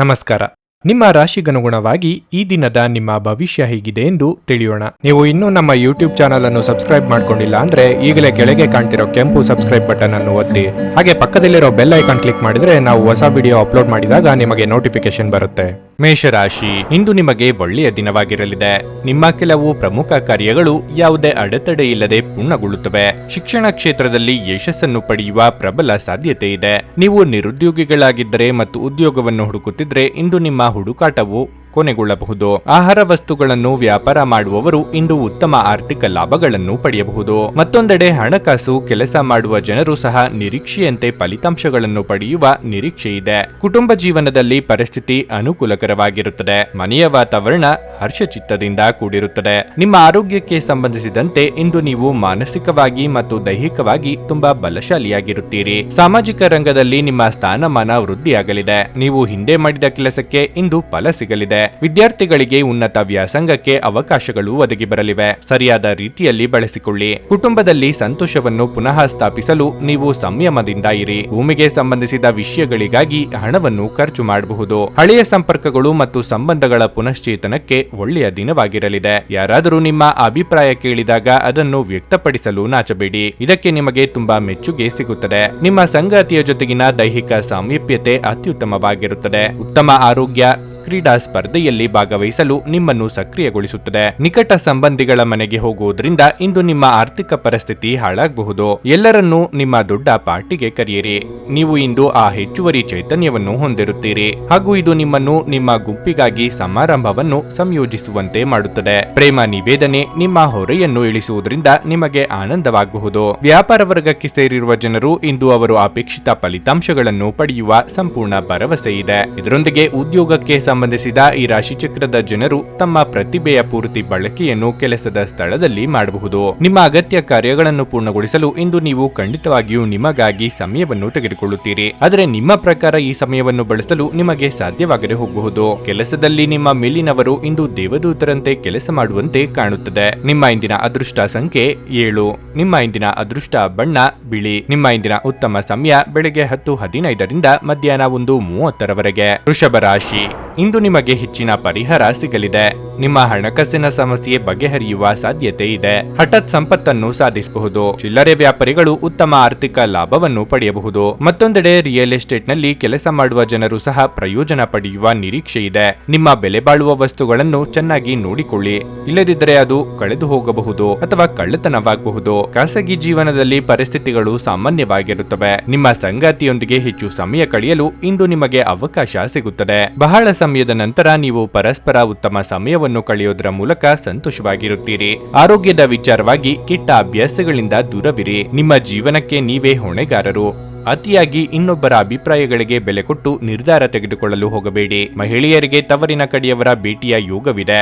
ನಮಸ್ಕಾರ. ನಿಮ್ಮ ರಾಶಿಗನುಗುಣವಾಗಿ ಈ ದಿನದ ನಿಮ್ಮ ಭವಿಷ್ಯ ಹೇಗಿದೆ ಎಂದು ತಿಳಿಯೋಣ. ನೀವು ಇನ್ನೂ ನಮ್ಮ ಯೂಟ್ಯೂಬ್ ಚಾನಲ್ ಅನ್ನು ಸಬ್ಸ್ಕ್ರೈಬ್ ಮಾಡ್ಕೊಂಡಿಲ್ಲ ಅಂದ್ರೆ ಈಗಲೇ ಕೆಳಗೆ ಕಾಣ್ತಿರೋ ಕೆಂಪು ಸಬ್ಸ್ಕ್ರೈಬ್ ಬಟನ್ ಅನ್ನು ಒತ್ತಿ, ಹಾಗೆ ಪಕ್ಕದಲ್ಲಿರೋ ಬೆಲ್ ಐಕಾನ್ ಕ್ಲಿಕ್ ಮಾಡಿದ್ರೆ ನಾವು ಹೊಸ ವಿಡಿಯೋ ಅಪ್ಲೋಡ್ ಮಾಡಿದಾಗ ನಿಮಗೆ ನೋಟಿಫಿಕೇಶನ್ ಬರುತ್ತೆ. ಮೇಷರಾಶಿ, ಇಂದು ನಿಮಗೆ ಒಳ್ಳೆಯ ದಿನವಾಗಿರಲಿದೆ. ನಿಮ್ಮ ಕೆಲವು ಪ್ರಮುಖ ಕಾರ್ಯಗಳು ಯಾವುದೇ ಅಡೆತಡೆ ಇಲ್ಲದೆ ಪೂರ್ಣಗೊಳ್ಳುತ್ತವೆ. ಶಿಕ್ಷಣ ಕ್ಷೇತ್ರದಲ್ಲಿ ಯಶಸ್ಸನ್ನು ಪಡೆಯುವ ಪ್ರಬಲ ಸಾಧ್ಯತೆ ಇದೆ. ನೀವು ನಿರುದ್ಯೋಗಿಗಳಾಗಿದ್ದರೆ ಮತ್ತು ಉದ್ಯೋಗವನ್ನು ಹುಡುಕುತ್ತಿದ್ರೆ ಇಂದು ನಿಮ್ಮ ಹುಡುಕಾಟವು ಕೊನೆಗೊಳ್ಳಬಹುದು. ಆಹಾರ ವಸ್ತುಗಳನ್ನು ವ್ಯಾಪಾರ ಮಾಡುವವರು ಇಂದು ಉತ್ತಮ ಆರ್ಥಿಕ ಲಾಭಗಳನ್ನು ಪಡೆಯಬಹುದು. ಮತ್ತೊಂದೆಡೆ ಹಣಕಾಸು ಕೆಲಸ ಮಾಡುವ ಜನರು ಸಹ ನಿರೀಕ್ಷೆಯಂತೆ ಫಲಿತಾಂಶಗಳನ್ನು ಪಡೆಯುವ ನಿರೀಕ್ಷೆ ಇದೆ. ಕುಟುಂಬ ಜೀವನದಲ್ಲಿ ಪರಿಸ್ಥಿತಿ ಅನುಕೂಲಕರವಾಗಿರುತ್ತದೆ. ಮನೆಯ ವಾತಾವರಣ ಹರ್ಷಚಿತ್ತದಿಂದ ಕೂಡಿರುತ್ತದೆ. ನಿಮ್ಮ ಆರೋಗ್ಯಕ್ಕೆ ಸಂಬಂಧಿಸಿದಂತೆ ಇಂದು ನೀವು ಮಾನಸಿಕವಾಗಿ ಮತ್ತು ದೈಹಿಕವಾಗಿ ತುಂಬಾ ಬಲಶಾಲಿಯಾಗಿರುತ್ತೀರಿ. ಸಾಮಾಜಿಕ ರಂಗದಲ್ಲಿ ನಿಮ್ಮ ಸ್ಥಾನಮಾನ ವೃದ್ಧಿಯಾಗಲಿದೆ. ನೀವು ಹಿಂದೆ ಮಾಡಿದ ಕೆಲಸಕ್ಕೆ ಇಂದು ಫಲ ಸಿಗಲಿದೆ. ವಿದ್ಯಾರ್ಥಿಗಳಿಗೆ ಉನ್ನತ ವ್ಯಾಸಂಗಕ್ಕೆ ಅವಕಾಶಗಳು ಒದಗಿ ಬರಲಿವೆ. ಸರಿಯಾದ ರೀತಿಯಲ್ಲಿ ಬಳಸಿಕೊಳ್ಳಿ. ಕುಟುಂಬದಲ್ಲಿ ಸಂತೋಷವನ್ನು ಪುನಃ ಸ್ಥಾಪಿಸಲು ನೀವು ಸಂಯಮದಿಂದ ಇರಿ. ಭೂಮಿಗೆ ಸಂಬಂಧಿಸಿದ ವಿಷಯಗಳಿಗಾಗಿ ಹಣವನ್ನು ಖರ್ಚು ಮಾಡಬಹುದು. ಹಳೆಯ ಸಂಪರ್ಕಗಳು ಮತ್ತು ಸಂಬಂಧಗಳ ಪುನಶ್ಚೇತನಕ್ಕೆ ಒಳ್ಳೆಯ ದಿನವಾಗಿರಲಿದೆ. ಯಾರಾದರೂ ನಿಮ್ಮ ಅಭಿಪ್ರಾಯ ಕೇಳಿದಾಗ ಅದನ್ನು ವ್ಯಕ್ತಪಡಿಸಲು ನಾಚಬೇಡಿ. ಇದಕ್ಕೆ ನಿಮಗೆ ತುಂಬಾ ಮೆಚ್ಚುಗೆ ಸಿಗುತ್ತದೆ. ನಿಮ್ಮ ಸಂಗಾತಿಯ ಜೊತೆಗಿನ ದೈಹಿಕ ಸಾಮೀಪ್ಯತೆ ಅತ್ಯುತ್ತಮವಾಗಿರುತ್ತದೆ. ಉತ್ತಮ ಆರೋಗ್ಯ ಕ್ರೀಡಾ ಸ್ಪರ್ಧೆಯಲ್ಲಿ ಭಾಗವಹಿಸಲು ನಿಮ್ಮನ್ನು ಸಕ್ರಿಯಗೊಳಿಸುತ್ತದೆ. ನಿಕಟ ಸಂಬಂಧಿಗಳ ಮನೆಗೆ ಹೋಗುವುದರಿಂದ ಇಂದು ನಿಮ್ಮ ಆರ್ಥಿಕ ಪರಿಸ್ಥಿತಿ ಹಾಳಾಗಬಹುದು. ಎಲ್ಲರನ್ನೂ ನಿಮ್ಮ ದೊಡ್ಡ ಪಾರ್ಟಿಗೆ ಕರೆಯಿರಿ. ನೀವು ಇಂದು ಆ ಹೆಚ್ಚುವರಿ ಚೈತನ್ಯವನ್ನು ಹೊಂದಿರುತ್ತೀರಿ ಹಾಗೂ ಇದು ನಿಮ್ಮನ್ನು ನಿಮ್ಮ ಗುಂಪಿಗಾಗಿ ಸಮಾರಂಭವನ್ನು ಸಂಯೋಜಿಸುವಂತೆ ಮಾಡುತ್ತದೆ. ಪ್ರೇಮ ನಿವೇದನೆ ನಿಮ್ಮ ಹೊರೆಯನ್ನು ಇಳಿಸುವುದರಿಂದ ನಿಮಗೆ ಆನಂದವಾಗಬಹುದು. ವ್ಯಾಪಾರ ವರ್ಗಕ್ಕೆ ಸೇರಿರುವ ಜನರು ಇಂದು ಅವರು ಅಪೇಕ್ಷಿತ ಫಲಿತಾಂಶಗಳನ್ನು ಪಡೆಯುವ ಸಂಪೂರ್ಣ ಭರವಸೆ ಇದೆ. ಇದರೊಂದಿಗೆ ಉದ್ಯೋಗಕ್ಕೆ ಸಂಬಂಧಿಸಿದ ಈ ರಾಶಿಚಕ್ರದ ಜನರು ತಮ್ಮ ಪ್ರತಿಭೆಯ ಪೂರ್ತಿ ಬಳಕೆಯನ್ನು ಕೆಲಸದ ಸ್ಥಳದಲ್ಲಿ ಮಾಡಬಹುದು. ನಿಮ್ಮ ಅಗತ್ಯ ಕಾರ್ಯಗಳನ್ನು ಪೂರ್ಣಗೊಳಿಸಲು ಇಂದು ನೀವು ಖಂಡಿತವಾಗಿಯೂ ನಿಮಗಾಗಿ ಸಮಯವನ್ನು ತೆಗೆದುಕೊಳ್ಳುತ್ತೀರಿ. ಆದರೆ ನಿಮ್ಮ ಪ್ರಕಾರ ಈ ಸಮಯವನ್ನು ಬಳಸಲು ನಿಮಗೆ ಸಾಧ್ಯವಾಗದೆ ಹೋಗಬಹುದು. ಕೆಲಸದಲ್ಲಿ ನಿಮ್ಮ ಮೇಲಿನವರು ಇಂದು ದೇವದೂತರಂತೆ ಕೆಲಸ ಮಾಡುವಂತೆ ಕಾಣುತ್ತದೆ. ನಿಮ್ಮ ಇಂದಿನ ಅದೃಷ್ಟ ಸಂಖ್ಯೆ 7. ನಿಮ್ಮ ಇಂದಿನ ಅದೃಷ್ಟ ಬಣ್ಣ ಬಿಳಿ. ನಿಮ್ಮ ಇಂದಿನ ಉತ್ತಮ ಸಮಯ ಬೆಳಗ್ಗೆ 10:15 ಮಧ್ಯಾಹ್ನ 1:30 ವೃಷಭ ರಾಶಿ, ಇಂದು ನಿಮಗೆ ಹೆಚ್ಚಿನ ಪರಿಹಾರ ಸಿಗಲಿದೆ. ನಿಮ್ಮ ಹಣಕಾಸಿನ ಸಮಸ್ಯೆ ಬಗೆಹರಿಯುವ ಸಾಧ್ಯತೆ ಇದೆ. ಹಠಾತ್ ಸಂಪತ್ತನ್ನು ಸಾಧಿಸಬಹುದು. ಚಿಲ್ಲರೆ ವ್ಯಾಪಾರಿಗಳು ಉತ್ತಮ ಆರ್ಥಿಕ ಲಾಭವನ್ನು ಪಡೆಯಬಹುದು. ಮತ್ತೊಂದೆಡೆ ರಿಯಲ್ ಎಸ್ಟೇಟ್ ನಲ್ಲಿ ಕೆಲಸ ಮಾಡುವ ಜನರು ಸಹ ಪ್ರಯೋಜನ ಪಡೆಯುವ ನಿರೀಕ್ಷೆ ಇದೆ. ನಿಮ್ಮ ಬೆಲೆ ಬಾಳುವ ವಸ್ತುಗಳನ್ನು ಚೆನ್ನಾಗಿ ನೋಡಿಕೊಳ್ಳಿ. ಇಲ್ಲದಿದ್ದರೆ ಅದು ಕಳೆದು ಹೋಗಬಹುದು ಅಥವಾ ಕಳ್ಳತನವಾಗಬಹುದು. ಖಾಸಗಿ ಜೀವನದಲ್ಲಿ ಪರಿಸ್ಥಿತಿಗಳು ಸಾಮಾನ್ಯವಾಗಿರುತ್ತವೆ. ನಿಮ್ಮ ಸಂಗಾತಿಯೊಂದಿಗೆ ಹೆಚ್ಚು ಸಮಯ ಕಳೆಯಲು ಇಂದು ನಿಮಗೆ ಅವಕಾಶ ಸಿಗುತ್ತದೆ. ಬಹಳ ಸಮಯದ ನಂತರ ನೀವು ಪರಸ್ಪರ ಉತ್ತಮ ಸಮಯವನ್ನು ಕಳೆಯೋದರ ಮೂಲಕ ಸಂತೋಷವಾಗಿರುತ್ತೀರಿ. ಆರೋಗ್ಯದ ವಿಚಾರವಾಗಿ ಕೆಟ್ಟ ಅಭ್ಯಾಸಗಳಿಂದ ದೂರವಿರಿ. ನಿಮ್ಮ ಜೀವನಕ್ಕೆ ನೀವೇ ಹೊಣೆಗಾರರು. ಅತಿಯಾಗಿ ಇನ್ನೊಬ್ಬರ ಅಭಿಪ್ರಾಯಗಳಿಗೆ ಬೆಲೆ ಕೊಟ್ಟು ನಿರ್ಧಾರ ತೆಗೆದುಕೊಳ್ಳಲು ಹೋಗಬೇಡಿ. ಮಹಿಳೆಯರಿಗೆ ತವರಿನ ಕಡೆಯವರ ಭೇಟಿಯ ಯೋಗವಿದೆ.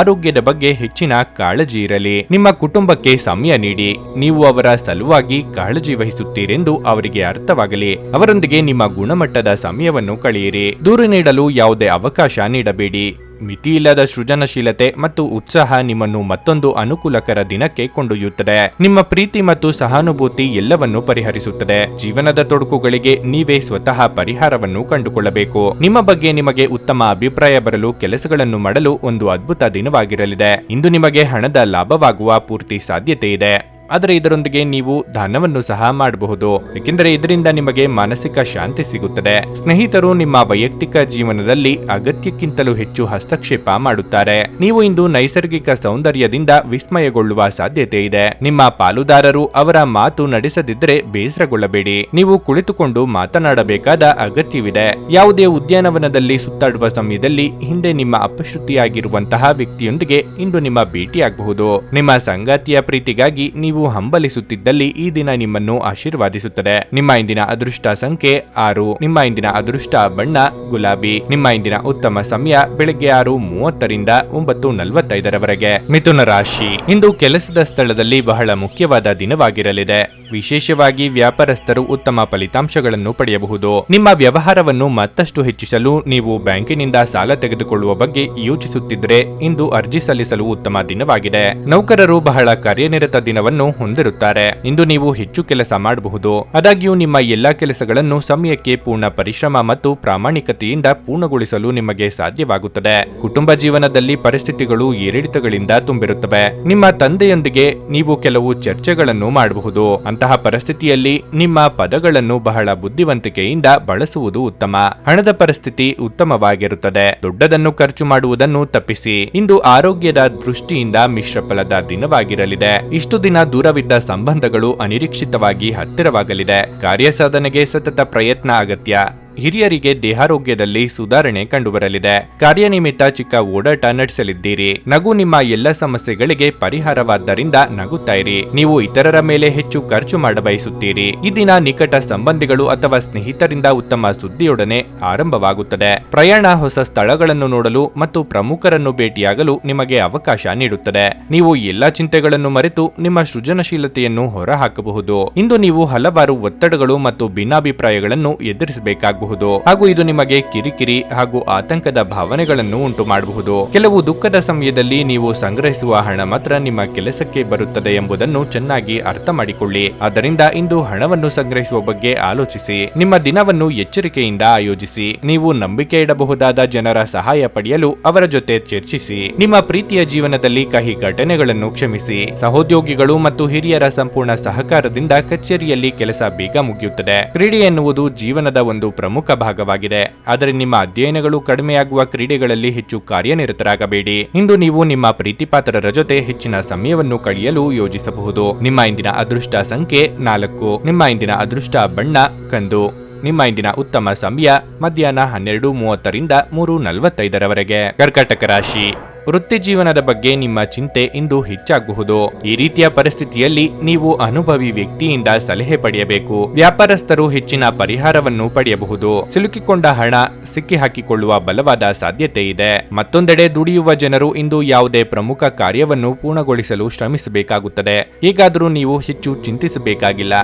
ಆರೋಗ್ಯದ ಬಗ್ಗೆ ಹೆಚ್ಚಿನ ಕಾಳಜಿ ಇರಲಿ. ನಿಮ್ಮ ಕುಟುಂಬಕ್ಕೆ ಸಮಯ ನೀಡಿ. ನೀವು ಅವರ ಸಲುವಾಗಿ ಕಾಳಜಿ ವಹಿಸುತ್ತೀರೆಂದು ಅವರಿಗೆ ಅರ್ಥವಾಗಲಿ. ಅವರೊಂದಿಗೆ ನಿಮ್ಮ ಗುಣಮಟ್ಟದ ಸಮಯವನ್ನು ಕಳೆಯಿರಿ. ದೂರು ನೀಡಲು ಯಾವುದೇ ಅವಕಾಶ ನೀಡಬೇಡಿ. ಮಿತಿಯಿಲ್ಲದ ಸೃಜನಶೀಲತೆ ಮತ್ತು ಉತ್ಸಾಹ ನಿಮ್ಮನ್ನು ಮತ್ತೊಂದು ಅನುಕೂಲಕರ ದಿನಕ್ಕೆ ಕೊಂಡೊಯ್ಯುತ್ತದೆ. ನಿಮ್ಮ ಪ್ರೀತಿ ಮತ್ತು ಸಹಾನುಭೂತಿ ಎಲ್ಲವನ್ನು ಪರಿಹರಿಸುತ್ತದೆ. ಜೀವನದ ತೊಡಕುಗಳಿಗೆ ನೀವೇ ಸ್ವತಃ ಪರಿಹಾರವನ್ನು ಕಂಡುಕೊಳ್ಳಬೇಕು. ನಿಮ್ಮ ಬಗ್ಗೆ ನಿಮಗೆ ಉತ್ತಮ ಅಭಿಪ್ರಾಯ ಬರಲು ಕೆಲಸಗಳನ್ನು ಮಾಡಲು ಒಂದು ಅದ್ಭುತ ದಿನವಾಗಿರಲಿದೆ. ಇಂದು ನಿಮಗೆ ಹಣದ ಲಾಭವಾಗುವ ಪೂರ್ತಿ ಸಾಧ್ಯತೆ ಇದೆ. ಆದರೆ ಇದರೊಂದಿಗೆ ನೀವು ದಾನವನ್ನು ಸಹ ಮಾಡಬಹುದು, ಏಕೆಂದರೆ ಇದರಿಂದ ನಿಮಗೆ ಮಾನಸಿಕ ಶಾಂತಿ ಸಿಗುತ್ತದೆ. ಸ್ನೇಹಿತರು ನಿಮ್ಮ ವೈಯಕ್ತಿಕ ಜೀವನದಲ್ಲಿ ಅಗತ್ಯಕ್ಕಿಂತಲೂ ಹೆಚ್ಚು ಹಸ್ತಕ್ಷೇಪ ಮಾಡುತ್ತಾರೆ. ನೀವು ಇಂದು ನೈಸರ್ಗಿಕ ಸೌಂದರ್ಯದಿಂದ ವಿಸ್ಮಯಗೊಳ್ಳುವ ಸಾಧ್ಯತೆ ಇದೆ. ನಿಮ್ಮ ಪಾಲುದಾರರು ಅವರ ಮಾತು ನಡೆಸದಿದ್ದರೆ ಬೇಸರಗೊಳ್ಳಬೇಡಿ. ನೀವು ಕುಳಿತುಕೊಂಡು ಮಾತನಾಡಬೇಕಾದ ಅಗತ್ಯವಿದೆ. ಯಾವುದೇ ಉದ್ಯಾನವನದಲ್ಲಿ ಸುತ್ತಾಡುವ ಸಮಯದಲ್ಲಿ ಹಿಂದೆ ನಿಮ್ಮ ಅಪಶ್ರುತಿಯಾಗಿರುವಂತಹ ವ್ಯಕ್ತಿಯೊಂದಿಗೆ ಇಂದು ನಿಮ್ಮ ಭೇಟಿಯಾಗಬಹುದು. ನಿಮ್ಮ ಸಂಗಾತಿಯ ಪ್ರೀತಿಗಾಗಿ ನೀವು ಹಂಬಲಿಸುತ್ತಿದ್ದಲ್ಲಿ ಈ ದಿನ ನಿಮ್ಮನ್ನು ಆಶೀರ್ವಾದಿಸುತ್ತದೆ. ನಿಮ್ಮ ಇಂದಿನ ಅದೃಷ್ಟ ಸಂಖ್ಯೆ 6. ನಿಮ್ಮ ಇಂದಿನ ಅದೃಷ್ಟ ಬಣ್ಣ ಗುಲಾಬಿ. ನಿಮ್ಮ ಇಂದಿನ ಉತ್ತಮ ಸಮಯ ಬೆಳಗ್ಗೆ 6:30 9:45 ಮಿಥುನ ರಾಶಿ, ಇಂದು ಕೆಲಸದ ಸ್ಥಳದಲ್ಲಿ ಬಹಳ ಮುಖ್ಯವಾದ ದಿನವಾಗಿರಲಿದೆ. ವಿಶೇಷವಾಗಿ ವ್ಯಾಪಾರಸ್ಥರು ಉತ್ತಮ ಫಲಿತಾಂಶಗಳನ್ನು ಪಡೆಯಬಹುದು. ನಿಮ್ಮ ವ್ಯವಹಾರವನ್ನು ಮತ್ತಷ್ಟು ಹೆಚ್ಚಿಸಲು ನೀವು ಬ್ಯಾಂಕಿನಿಂದ ಸಾಲ ತೆಗೆದುಕೊಳ್ಳುವ ಬಗ್ಗೆ ಯೋಚಿಸುತ್ತಿದ್ದರೆ ಇಂದು ಅರ್ಜಿ ಸಲ್ಲಿಸಲು ಉತ್ತಮ ದಿನವಾಗಿದೆ. ನೌಕರರು ಬಹಳ ಕಾರ್ಯನಿರತ ದಿನವನ್ನು ಸಮಯವನ್ನು ಹೊಂದಿರುತ್ತಾರೆ. ಇಂದು ನೀವು ಹೆಚ್ಚು ಕೆಲಸ ಮಾಡಬಹುದು. ಆದಾಗ್ಯೂ ನಿಮ್ಮ ಎಲ್ಲಾ ಕೆಲಸಗಳನ್ನು ಸಮಯಕ್ಕೆ ಪೂರ್ಣ ಪರಿಶ್ರಮ ಮತ್ತು ಪ್ರಾಮಾಣಿಕತೆಯಿಂದ ಪೂರ್ಣಗೊಳಿಸಲು ನಿಮಗೆ ಸಾಧ್ಯವಾಗುತ್ತದೆ. ಕುಟುಂಬ ಜೀವನದಲ್ಲಿ ಪರಿಸ್ಥಿತಿಗಳು ಏರಿಳಿತಗಳಿಂದ ತುಂಬಿರುತ್ತವೆ. ನಿಮ್ಮ ತಂದೆಯೊಂದಿಗೆ ನೀವು ಕೆಲವು ಚರ್ಚೆಗಳನ್ನು ಮಾಡಬಹುದು. ಅಂತಹ ಪರಿಸ್ಥಿತಿಯಲ್ಲಿ ನಿಮ್ಮ ಪದಗಳನ್ನು ಬಹಳ ಬುದ್ಧಿವಂತಿಕೆಯಿಂದ ಬಳಸುವುದು ಉತ್ತಮ. ಹಣದ ಪರಿಸ್ಥಿತಿ ಉತ್ತಮವಾಗಿರುತ್ತದೆ. ದೊಡ್ಡದನ್ನು ಖರ್ಚು ಮಾಡುವುದನ್ನು ತಪ್ಪಿಸಿ. ಇಂದು ಆರೋಗ್ಯದ ದೃಷ್ಟಿಯಿಂದ ಮಿಶ್ರ ಫಲದ ದಿನವಾಗಿರಲಿದೆ. ಇಷ್ಟು ದಿನ ದೂರವಿದ್ದ ಸಂಬಂಧಗಳು ಅನಿರೀಕ್ಷಿತವಾಗಿ ಹತ್ತಿರವಾಗಲಿದೆ. ಕಾರ್ಯಸಾಧನೆಗೆ ಸತತ ಪ್ರಯತ್ನ ಅಗತ್ಯ. ಹಿರಿಯರಿಗೆ ದೇಹಾರೋಗ್ಯದಲ್ಲಿ ಸುಧಾರಣೆ ಕಂಡುಬರಲಿದೆ. ಕಾರ್ಯನಿಮಿತ್ತ ಚಿಕ್ಕ ಓಡಾಟ ನಡೆಸಲಿದ್ದೀರಿ. ನಗು ನಿಮ್ಮ ಎಲ್ಲ ಸಮಸ್ಯೆಗಳಿಗೆ ಪರಿಹಾರವಾದ್ದರಿಂದ ನಗುತ್ತಾ ಇರಿ. ನೀವು ಇತರರ ಮೇಲೆ ಹೆಚ್ಚು ಖರ್ಚು ಮಾಡಬಯಸುತ್ತೀರಿ. ಈ ದಿನ ನಿಕಟ ಸಂಬಂಧಿಗಳು ಅಥವಾ ಸ್ನೇಹಿತರಿಂದ ಉತ್ತಮ ಸುದ್ದಿಯೊಡನೆ ಆರಂಭವಾಗುತ್ತದೆ. ಪ್ರಯಾಣ ಹೊಸ ಸ್ಥಳಗಳನ್ನು ನೋಡಲು ಮತ್ತು ಪ್ರಮುಖರನ್ನು ಭೇಟಿಯಾಗಲು ನಿಮಗೆ ಅವಕಾಶ ನೀಡುತ್ತದೆ. ನೀವು ಎಲ್ಲಾ ಚಿಂತೆಗಳನ್ನು ಮರೆತು ನಿಮ್ಮ ಸೃಜನಶೀಲತೆಯನ್ನು ಹೊರಹಾಕಬಹುದು. ಇಂದು ನೀವು ಹಲವಾರು ಒತ್ತಡಗಳು ಮತ್ತು ಭಿನ್ನಾಭಿಪ್ರಾಯಗಳನ್ನು ಎದುರಿಸಬೇಕಾಗಬಹುದು ಹಾಗೂ ಇದು ನಿಮಗೆ ಕಿರಿಕಿರಿ ಹಾಗೂ ಆತಂಕದ ಭಾವನೆಗಳನ್ನು ಉಂಟು ಮಾಡಬಹುದು. ಕೆಲವು ದುಃಖದ ಸಮಯದಲ್ಲಿ ನೀವು ಸಂಗ್ರಹಿಸುವ ಹಣ ಮಾತ್ರ ನಿಮ್ಮ ಕೆಲಸಕ್ಕೆ ಬರುತ್ತದೆ ಎಂಬುದನ್ನು ಚೆನ್ನಾಗಿ ಅರ್ಥ ಮಾಡಿಕೊಳ್ಳಿ. ಆದ್ದರಿಂದ ಇಂದು ಹಣವನ್ನು ಸಂಗ್ರಹಿಸುವ ಬಗ್ಗೆ ಆಲೋಚಿಸಿ. ನಿಮ್ಮ ದಿನವನ್ನು ಎಚ್ಚರಿಕೆಯಿಂದ ಆಯೋಜಿಸಿ. ನೀವು ನಂಬಿಕೆ ಇಡಬಹುದಾದ ಜನರ ಸಹಾಯ ಪಡೆಯಲು ಅವರ ಜೊತೆ ಚರ್ಚಿಸಿ. ನಿಮ್ಮ ಪ್ರೀತಿಯ ಜೀವನದಲ್ಲಿ ಕಹಿ ಘಟನೆಗಳನ್ನು ಕ್ಷಮಿಸಿ. ಸಹೋದ್ಯೋಗಿಗಳು ಮತ್ತು ಹಿರಿಯರ ಸಂಪೂರ್ಣ ಸಹಕಾರದಿಂದ ಕಚೇರಿಯಲ್ಲಿ ಕೆಲಸ ಬೇಗ ಮುಗಿಯುತ್ತದೆ. ಕ್ರೀಡೆ ಎನ್ನುವುದು ಜೀವನದ ಒಂದು ಪ್ರಮುಖ ಭಾಗವಾಗಿದೆ. ಆದರೆ ನಿಮ್ಮ ಅಧ್ಯಯನಗಳು ಕಡಿಮೆಯಾಗುವ ಕ್ರೀಡೆಗಳಲ್ಲಿ ಹೆಚ್ಚು ಕಾರ್ಯನಿರತರಾಗಬೇಡಿ. ಇಂದು ನೀವು ನಿಮ್ಮ ಪ್ರೀತಿಪಾತ್ರರ ಜೊತೆ ಹೆಚ್ಚಿನ ಸಮಯವನ್ನು ಕಳೆಯಲು ಯೋಜಿಸಬಹುದು. ನಿಮ್ಮ ಇಂದಿನ ಅದೃಷ್ಟ ಸಂಖ್ಯೆ 4. ನಿಮ್ಮ ಇಂದಿನ ಅದೃಷ್ಟ ಬಣ್ಣ ಕಂದು. ನಿಮ್ಮ ಇಂದಿನ ಉತ್ತಮ ಸಮಯ ಮಧ್ಯಾಹ್ನ 12:30ರಿಂದ 3:45ರವರೆಗೆ. ಕರ್ಕಾಟಕ ರಾಶಿ. ವೃತ್ತಿ ಜೀವನದ ಬಗ್ಗೆ ನಿಮ್ಮ ಚಿಂತೆ ಇಂದು ಹೆಚ್ಚಾಗಬಹುದು. ಈ ರೀತಿಯ ಪರಿಸ್ಥಿತಿಯಲ್ಲಿ ನೀವು ಅನುಭವಿ ವ್ಯಕ್ತಿಯಿಂದ ಸಲಹೆ ಪಡೆಯಬೇಕು. ವ್ಯಾಪಾರಸ್ಥರು ಹೆಚ್ಚಿನ ಪರಿಹಾರವನ್ನು ಪಡೆಯಬಹುದು. ಸಿಲುಕಿಕೊಂಡ ಹಣ ಸಿಕ್ಕಿ ಹಾಕಿಕೊಳ್ಳುವ ಬಲವಾದ ಸಾಧ್ಯತೆ ಇದೆ. ಮತ್ತೊಂದೆಡೆ ದುಡಿಯುವ ಜನರು ಇಂದು ಯಾವುದೇ ಪ್ರಮುಖ ಕಾರ್ಯವನ್ನು ಪೂರ್ಣಗೊಳಿಸಲು ಶ್ರಮಿಸಬೇಕಾಗುತ್ತದೆ. ಹೇಗಾದರೂ ನೀವು ಹೆಚ್ಚು ಚಿಂತಿಸಬೇಕಾಗಿಲ್ಲ,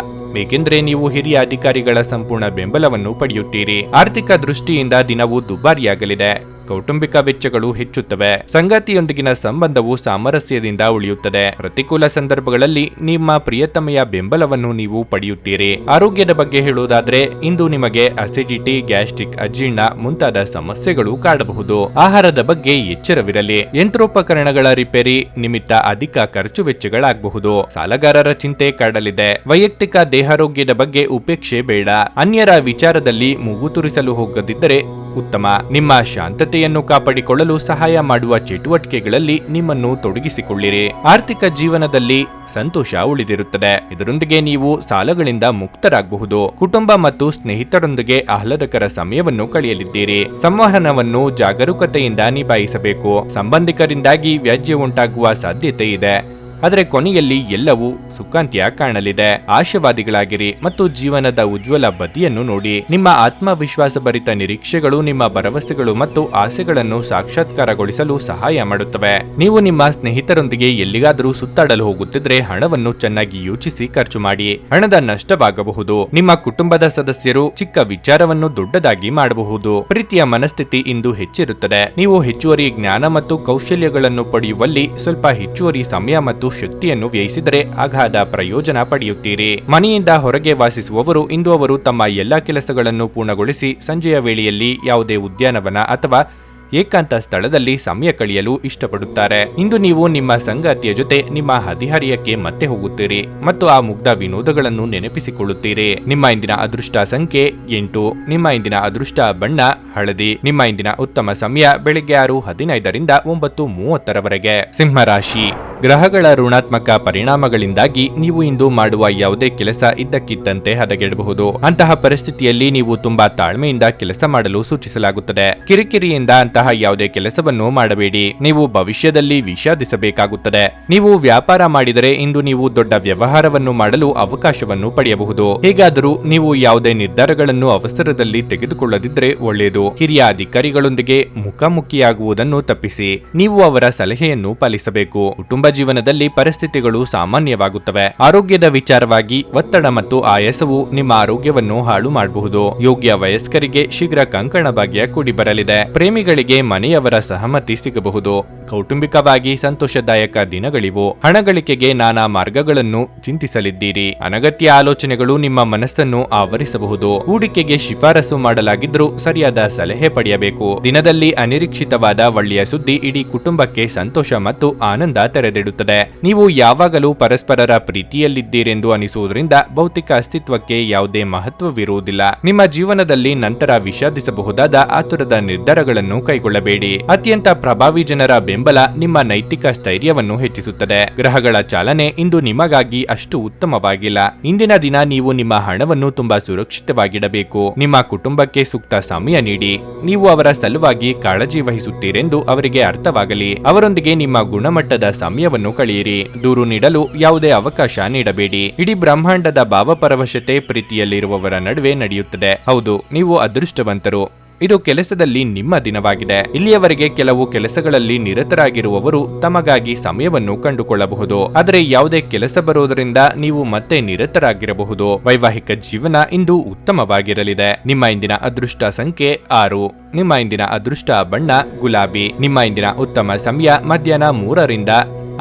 ಏಕೆಂದರೆ ನೀವು ಹಿರಿಯ ಅಧಿಕಾರಿಗಳ ಸಂಪೂರ್ಣ ಬೆಂಬಲವನ್ನು ಪಡೆಯುತ್ತೀರಿ. ಆರ್ಥಿಕ ದೃಷ್ಟಿಯಿಂದ ದಿನವು ದುಬಾರಿಯಾಗಲಿದೆ. ಕೌಟುಂಬಿಕ ವೆಚ್ಚಗಳು ಹೆಚ್ಚುತ್ತವೆ. ಸಂಗಾತಿಯೊಂದಿಗಿನ ಸಂಬಂಧವು ಸಾಮರಸ್ಯದಿಂದ ಉಳಿಯುತ್ತದೆ. ಪ್ರತಿಕೂಲ ಸಂದರ್ಭಗಳಲ್ಲಿ ನಿಮ್ಮ ಪ್ರಿಯತಮೆಯ ಬೆಂಬಲವನ್ನು ನೀವು ಪಡೆಯುತ್ತೀರಿ. ಆರೋಗ್ಯದ ಬಗ್ಗೆ ಹೇಳುವುದಾದ್ರೆ ಇಂದು ನಿಮಗೆ ಅಸಿಡಿಟಿ, ಗ್ಯಾಸ್ಟ್ರಿಕ್, ಅಜೀರ್ಣ ಮುಂತಾದ ಸಮಸ್ಯೆಗಳು ಕಾಡಬಹುದು. ಆಹಾರದ ಬಗ್ಗೆ ಎಚ್ಚರವಿರಲಿ. ಯಂತ್ರೋಪಕರಣಗಳ ರಿಪೇರಿ ನಿಮಿತ್ತ ಅಧಿಕ ಖರ್ಚು ವೆಚ್ಚಗಳಾಗಬಹುದು. ಸಾಲಗಾರರ ಚಿಂತೆ ಕಾಡಲಿದೆ. ವೈಯಕ್ತಿಕ ದೇಹಾರೋಗ್ಯದ ಬಗ್ಗೆ ಉಪೇಕ್ಷೆ ಬೇಡ. ಅನ್ಯರ ವಿಚಾರದಲ್ಲಿ ಮೂಗು ತುರಿಸಲು ಹೋಗದಿದ್ದರೆ ಉತ್ತಮ. ನಿಮ್ಮ ಶಾಂತತೆಯನ್ನು ಕಾಪಾಡಿಕೊಳ್ಳಲು ಸಹಾಯ ಮಾಡುವ ಚಟುವಟಿಕೆಗಳಲ್ಲಿ ನಿಮ್ಮನ್ನು ತೊಡಗಿಸಿಕೊಳ್ಳಿರಿ. ಆರ್ಥಿಕ ಜೀವನದಲ್ಲಿ ಸಂತೋಷ ಉಳಿದಿರುತ್ತದೆ. ಇದರೊಂದಿಗೆ ನೀವು ಸಾಲಗಳಿಂದ ಮುಕ್ತರಾಗಬಹುದು. ಕುಟುಂಬ ಮತ್ತು ಸ್ನೇಹಿತರೊಂದಿಗೆ ಆಹ್ಲಾದಕರ ಸಮಯವನ್ನು ಕಳೆಯಲಿದ್ದೀರಿ. ಸಂವಹನವನ್ನು ಜಾಗರೂಕತೆಯಿಂದ ನಿಭಾಯಿಸಬೇಕು. ಸಂಬಂಧಿಕರಿಂದಾಗಿ ವ್ಯಾಜ್ಯ ಉಂಟಾಗುವ ಸಾಧ್ಯತೆ ಇದೆ. ಆದರೆ ಕೊನೆಯಲ್ಲಿ ಎಲ್ಲವೂ ಸುಖಾಂತ್ಯ ಕಾಣಲಿದೆ. ಆಶಾವಾದಿಗಳಾಗಿರಿ ಮತ್ತು ಜೀವನದ ಉಜ್ವಲ ಬದಿಯನ್ನು ನೋಡಿ. ನಿಮ್ಮ ಆತ್ಮವಿಶ್ವಾಸ ಭರಿತ ನಿರೀಕ್ಷೆಗಳು ನಿಮ್ಮ ಭರವಸೆಗಳು ಮತ್ತು ಆಸೆಗಳನ್ನು ಸಾಕ್ಷಾತ್ಕಾರಗೊಳಿಸಲು ಸಹಾಯ ಮಾಡುತ್ತವೆ. ನೀವು ನಿಮ್ಮ ಸ್ನೇಹಿತರೊಂದಿಗೆ ಎಲ್ಲಿಗಾದರೂ ಸುತ್ತಾಡಲು ಹೋಗುತ್ತಿದ್ರೆ ಹಣವನ್ನು ಚೆನ್ನಾಗಿ ಯೋಚಿಸಿ ಖರ್ಚು ಮಾಡಿ. ಹಣದ ನಷ್ಟವಾಗಬಹುದು. ನಿಮ್ಮ ಕುಟುಂಬದ ಸದಸ್ಯರು ಚಿಕ್ಕ ವಿಚಾರವನ್ನು ದೊಡ್ಡದಾಗಿ ಮಾಡಬಹುದು. ಪ್ರೀತಿಯ ಮನಸ್ಥಿತಿ ಇಂದು ಹೆಚ್ಚಿರುತ್ತದೆ. ನೀವು ಹೆಚ್ಚುವರಿ ಜ್ಞಾನ ಮತ್ತು ಕೌಶಲ್ಯಗಳನ್ನು ಪಡೆಯುವಲ್ಲಿ ಸ್ವಲ್ಪ ಹೆಚ್ಚುವರಿ ಸಮಯ ಮತ್ತು ಶಕ್ತಿಯನ್ನು ವ್ಯಯಿಸಿದರೆ ಅಗಾಧ ಪ್ರಯೋಜನ ಪಡೆಯುತ್ತೀರಿ. ಮನೆಯಿಂದ ಹೊರಗೆ ವಾಸಿಸುವವರು ಇಂದು ಅವರು ತಮ್ಮ ಎಲ್ಲಾ ಕೆಲಸಗಳನ್ನು ಪೂರ್ಣಗೊಳಿಸಿ ಸಂಜೆಯ ವೇಳೆಯಲ್ಲಿ ಯಾವುದೇ ಉದ್ಯಾನವನ ಅಥವಾ ಏಕಾಂತ ಸ್ಥಳದಲ್ಲಿ ಸಮಯ ಕಳೆಯಲು ಇಷ್ಟಪಡುತ್ತಾರೆ. ಇಂದು ನೀವು ನಿಮ್ಮ ಸಂಗಾತಿಯ ಜೊತೆ ನಿಮ್ಮ ಹದಿಹರಿಯಕ್ಕೆ ಮತ್ತೆ ಹೋಗುತ್ತೀರಿ ಮತ್ತು ಆ ಮುಗ್ಧ ವಿನೋದಗಳನ್ನು ನೆನಪಿಸಿಕೊಳ್ಳುತ್ತೀರಿ. ನಿಮ್ಮ ಇಂದಿನ ಅದೃಷ್ಟ ಸಂಖ್ಯೆ 8. ನಿಮ್ಮ ಇಂದಿನ ಅದೃಷ್ಟ ಬಣ್ಣ ಹಳದಿ. ನಿಮ್ಮ ಇಂದಿನ ಉತ್ತಮ ಸಮಯ ಬೆಳಿಗ್ಗೆ 6:15ರಿಂದ 9:30ರವರೆಗೆ. ಸಿಂಹರಾಶಿ. ಗ್ರಹಗಳ ಋಣಾತ್ಮಕ ಪರಿಣಾಮಗಳಿಂದಾಗಿ ನೀವು ಇಂದು ಮಾಡುವ ಯಾವುದೇ ಕೆಲಸ ಇದ್ದಕ್ಕಿದ್ದಂತೆ ಹದಗೆಡಬಹುದು. ಅಂತಹ ಪರಿಸ್ಥಿತಿಯಲ್ಲಿ ನೀವು ತುಂಬಾ ತಾಳ್ಮೆಯಿಂದ ಕೆಲಸ ಮಾಡಲು ಸೂಚಿಸಲಾಗುತ್ತದೆ. ಕಿರಿಕಿರಿಯಿಂದ ಅಂತಹ ಯಾವುದೇ ಕೆಲಸವನ್ನು ಮಾಡಬೇಡಿ. ನೀವು ಭವಿಷ್ಯದಲ್ಲಿ ವಿಷಾದಿಸಬೇಕಾಗುತ್ತದೆ. ನೀವು ವ್ಯಾಪಾರ ಮಾಡಿದರೆ ಇಂದು ನೀವು ದೊಡ್ಡ ವ್ಯವಹಾರವನ್ನು ಮಾಡಲು ಅವಕಾಶವನ್ನು ಪಡೆಯಬಹುದು. ಹೇಗಾದರೂ ನೀವು ಯಾವುದೇ ನಿರ್ಧಾರಗಳನ್ನು ಅವಸರದಲ್ಲಿ ತೆಗೆದುಕೊಳ್ಳದಿದ್ದರೆ ಒಳ್ಳೆಯದು. ಹಿರಿಯ ಅಧಿಕಾರಿಗಳೊಂದಿಗೆ ಮುಖಾಮುಖಿಯಾಗುವುದನ್ನು ತಪ್ಪಿಸಿ. ನೀವು ಅವರ ಸಲಹೆಯನ್ನು ಪಾಲಿಸಬೇಕು. ಕುಟುಂಬ ಜೀವನದಲ್ಲಿ ಪರಿಸ್ಥಿತಿಗಳು ಸಾಮಾನ್ಯವಾಗುತ್ತವೆ. ಆರೋಗ್ಯದ ವಿಚಾರವಾಗಿ ಒತ್ತಡ ಮತ್ತು ಆಯಾಸವು ನಿಮ್ಮ ಆರೋಗ್ಯವನ್ನು ಹಾಳು ಮಾಡಬಹುದು. ಯೋಗ್ಯ ವಯಸ್ಕರಿಗೆ ಶೀಘ್ರ ಕಂಕಣ ಭಾಗ್ಯ ಕೂಡಿ ಬರಲಿದೆ. ಪ್ರೇಮಿಗಳಿಗೆ ಮನೆಯವರ ಸಹಮತಿ ಸಿಗಬಹುದು. ಕೌಟುಂಬಿಕವಾಗಿ ಸಂತೋಷದಾಯಕ ದಿನಗಳಿವು. ಹಣ ಗಳಿಕೆಗೆ ನಾನಾ ಮಾರ್ಗಗಳನ್ನು ಚಿಂತಿಸಲಿದ್ದೀರಿ. ಅನಗತ್ಯ ಆಲೋಚನೆಗಳು ನಿಮ್ಮ ಮನಸ್ಸನ್ನು ಆವರಿಸಬಹುದು. ಹೂಡಿಕೆಗೆ ಶಿಫಾರಸು ಮಾಡಲಾಗಿದ್ರೂ ಸರಿಯಾದ ಸಲಹೆ ಪಡೆಯಬೇಕು. ದಿನದಲ್ಲಿ ಅನಿರೀಕ್ಷಿತವಾದ ಒಳ್ಳೆಯ ಸುದ್ದಿ ಇಡೀ ಕುಟುಂಬಕ್ಕೆ ಸಂತೋಷ ಮತ್ತು ಆನಂದ ತೆರೆದಿಡುತ್ತದೆ. ನೀವು ಯಾವಾಗಲೂ ಪರಸ್ಪರರ ಪ್ರೀತಿಯಲ್ಲಿದ್ದೀರೆಂದು ಅನಿಸುವುದರಿಂದ ಭೌತಿಕ ಅಸ್ತಿತ್ವಕ್ಕೆ ಯಾವುದೇ ಮಹತ್ವವಿರುವುದಿಲ್ಲ. ನಿಮ್ಮ ಜೀವನದಲ್ಲಿ ನಂತರ ವಿಷಾದಿಸಬಹುದಾದ ಆತುರದ ನಿರ್ಧಾರಗಳನ್ನು ಕೈಗೊಳ್ಳಬೇಡಿ. ಅತ್ಯಂತ ಪ್ರಭಾವಿ ಜನರ ಬೆಂಬಲ ನಿಮ್ಮ ನೈತಿಕ ಸ್ಥೈರ್ಯವನ್ನು ಹೆಚ್ಚಿಸುತ್ತದೆ. ಗ್ರಹಗಳ ಚಾಲನೆ ಇಂದು ನಿಮಗಾಗಿ ಅಷ್ಟು ಉತ್ತಮವಾಗಿಲ್ಲ. ಇಂದಿನ ದಿನ ನೀವು ನಿಮ್ಮ ಹಣವನ್ನು ತುಂಬಾ ಸುರಕ್ಷಿತವಾಗಿಡಬೇಕು. ನಿಮ್ಮ ಕುಟುಂಬಕ್ಕೆ ಸೂಕ್ತ ಸಮಯ ನೀಡಿ. ನೀವು ಅವರ ಸಲುವಾಗಿ ಕಾಳಜಿ ವಹಿಸುತ್ತೀರೆಂದು ಅವರಿಗೆ ಅರ್ಥವಾಗಲಿ. ಅವರೊಂದಿಗೆ ನಿಮ್ಮ ಗುಣಮಟ್ಟದ ಸಮಯವನ್ನು ಕಳೆಯಿರಿ. ದೂರು ನೀಡಲು ಯಾವುದೇ ಅವಕಾಶ ನೀಡಬೇಡಿ. ಇಡೀ ಬ್ರಹ್ಮಾಂಡದ ಭಾವಪರವಶತೆ ಪ್ರೀತಿಯಲ್ಲಿರುವವರ ನಡುವೆ ನಡೆಯುತ್ತದೆ. ಹೌದು, ನೀವು ಅದೃಷ್ಟವಂತರು. ಇದು ಕೆಲಸದಲ್ಲಿ ನಿಮ್ಮ ದಿನವಾಗಿದೆ. ಇಲ್ಲಿಯವರೆಗೆ ಕೆಲವು ಕೆಲಸಗಳಲ್ಲಿ ನಿರತರಾಗಿರುವವರು ತಮಗಾಗಿ ಸಮಯವನ್ನು ಕಂಡುಕೊಳ್ಳಬಹುದು. ಆದರೆ ಯಾವುದೇ ಕೆಲಸ ಬರುವುದರಿಂದ ನೀವು ಮತ್ತೆ ನಿರತರಾಗಿರಬಹುದು. ವೈವಾಹಿಕ ಜೀವನ ಇಂದು ಉತ್ತಮವಾಗಿರಲಿದೆ. ನಿಮ್ಮ ಇಂದಿನ ಅದೃಷ್ಟ ಸಂಖ್ಯೆ 6. ನಿಮ್ಮ ಇಂದಿನ ಅದೃಷ್ಟ ಬಣ್ಣ ಗುಲಾಬಿ. ನಿಮ್ಮ ಇಂದಿನ ಉತ್ತಮ ಸಮಯ ಮಧ್ಯಾಹ್ನ 3ರಿಂದ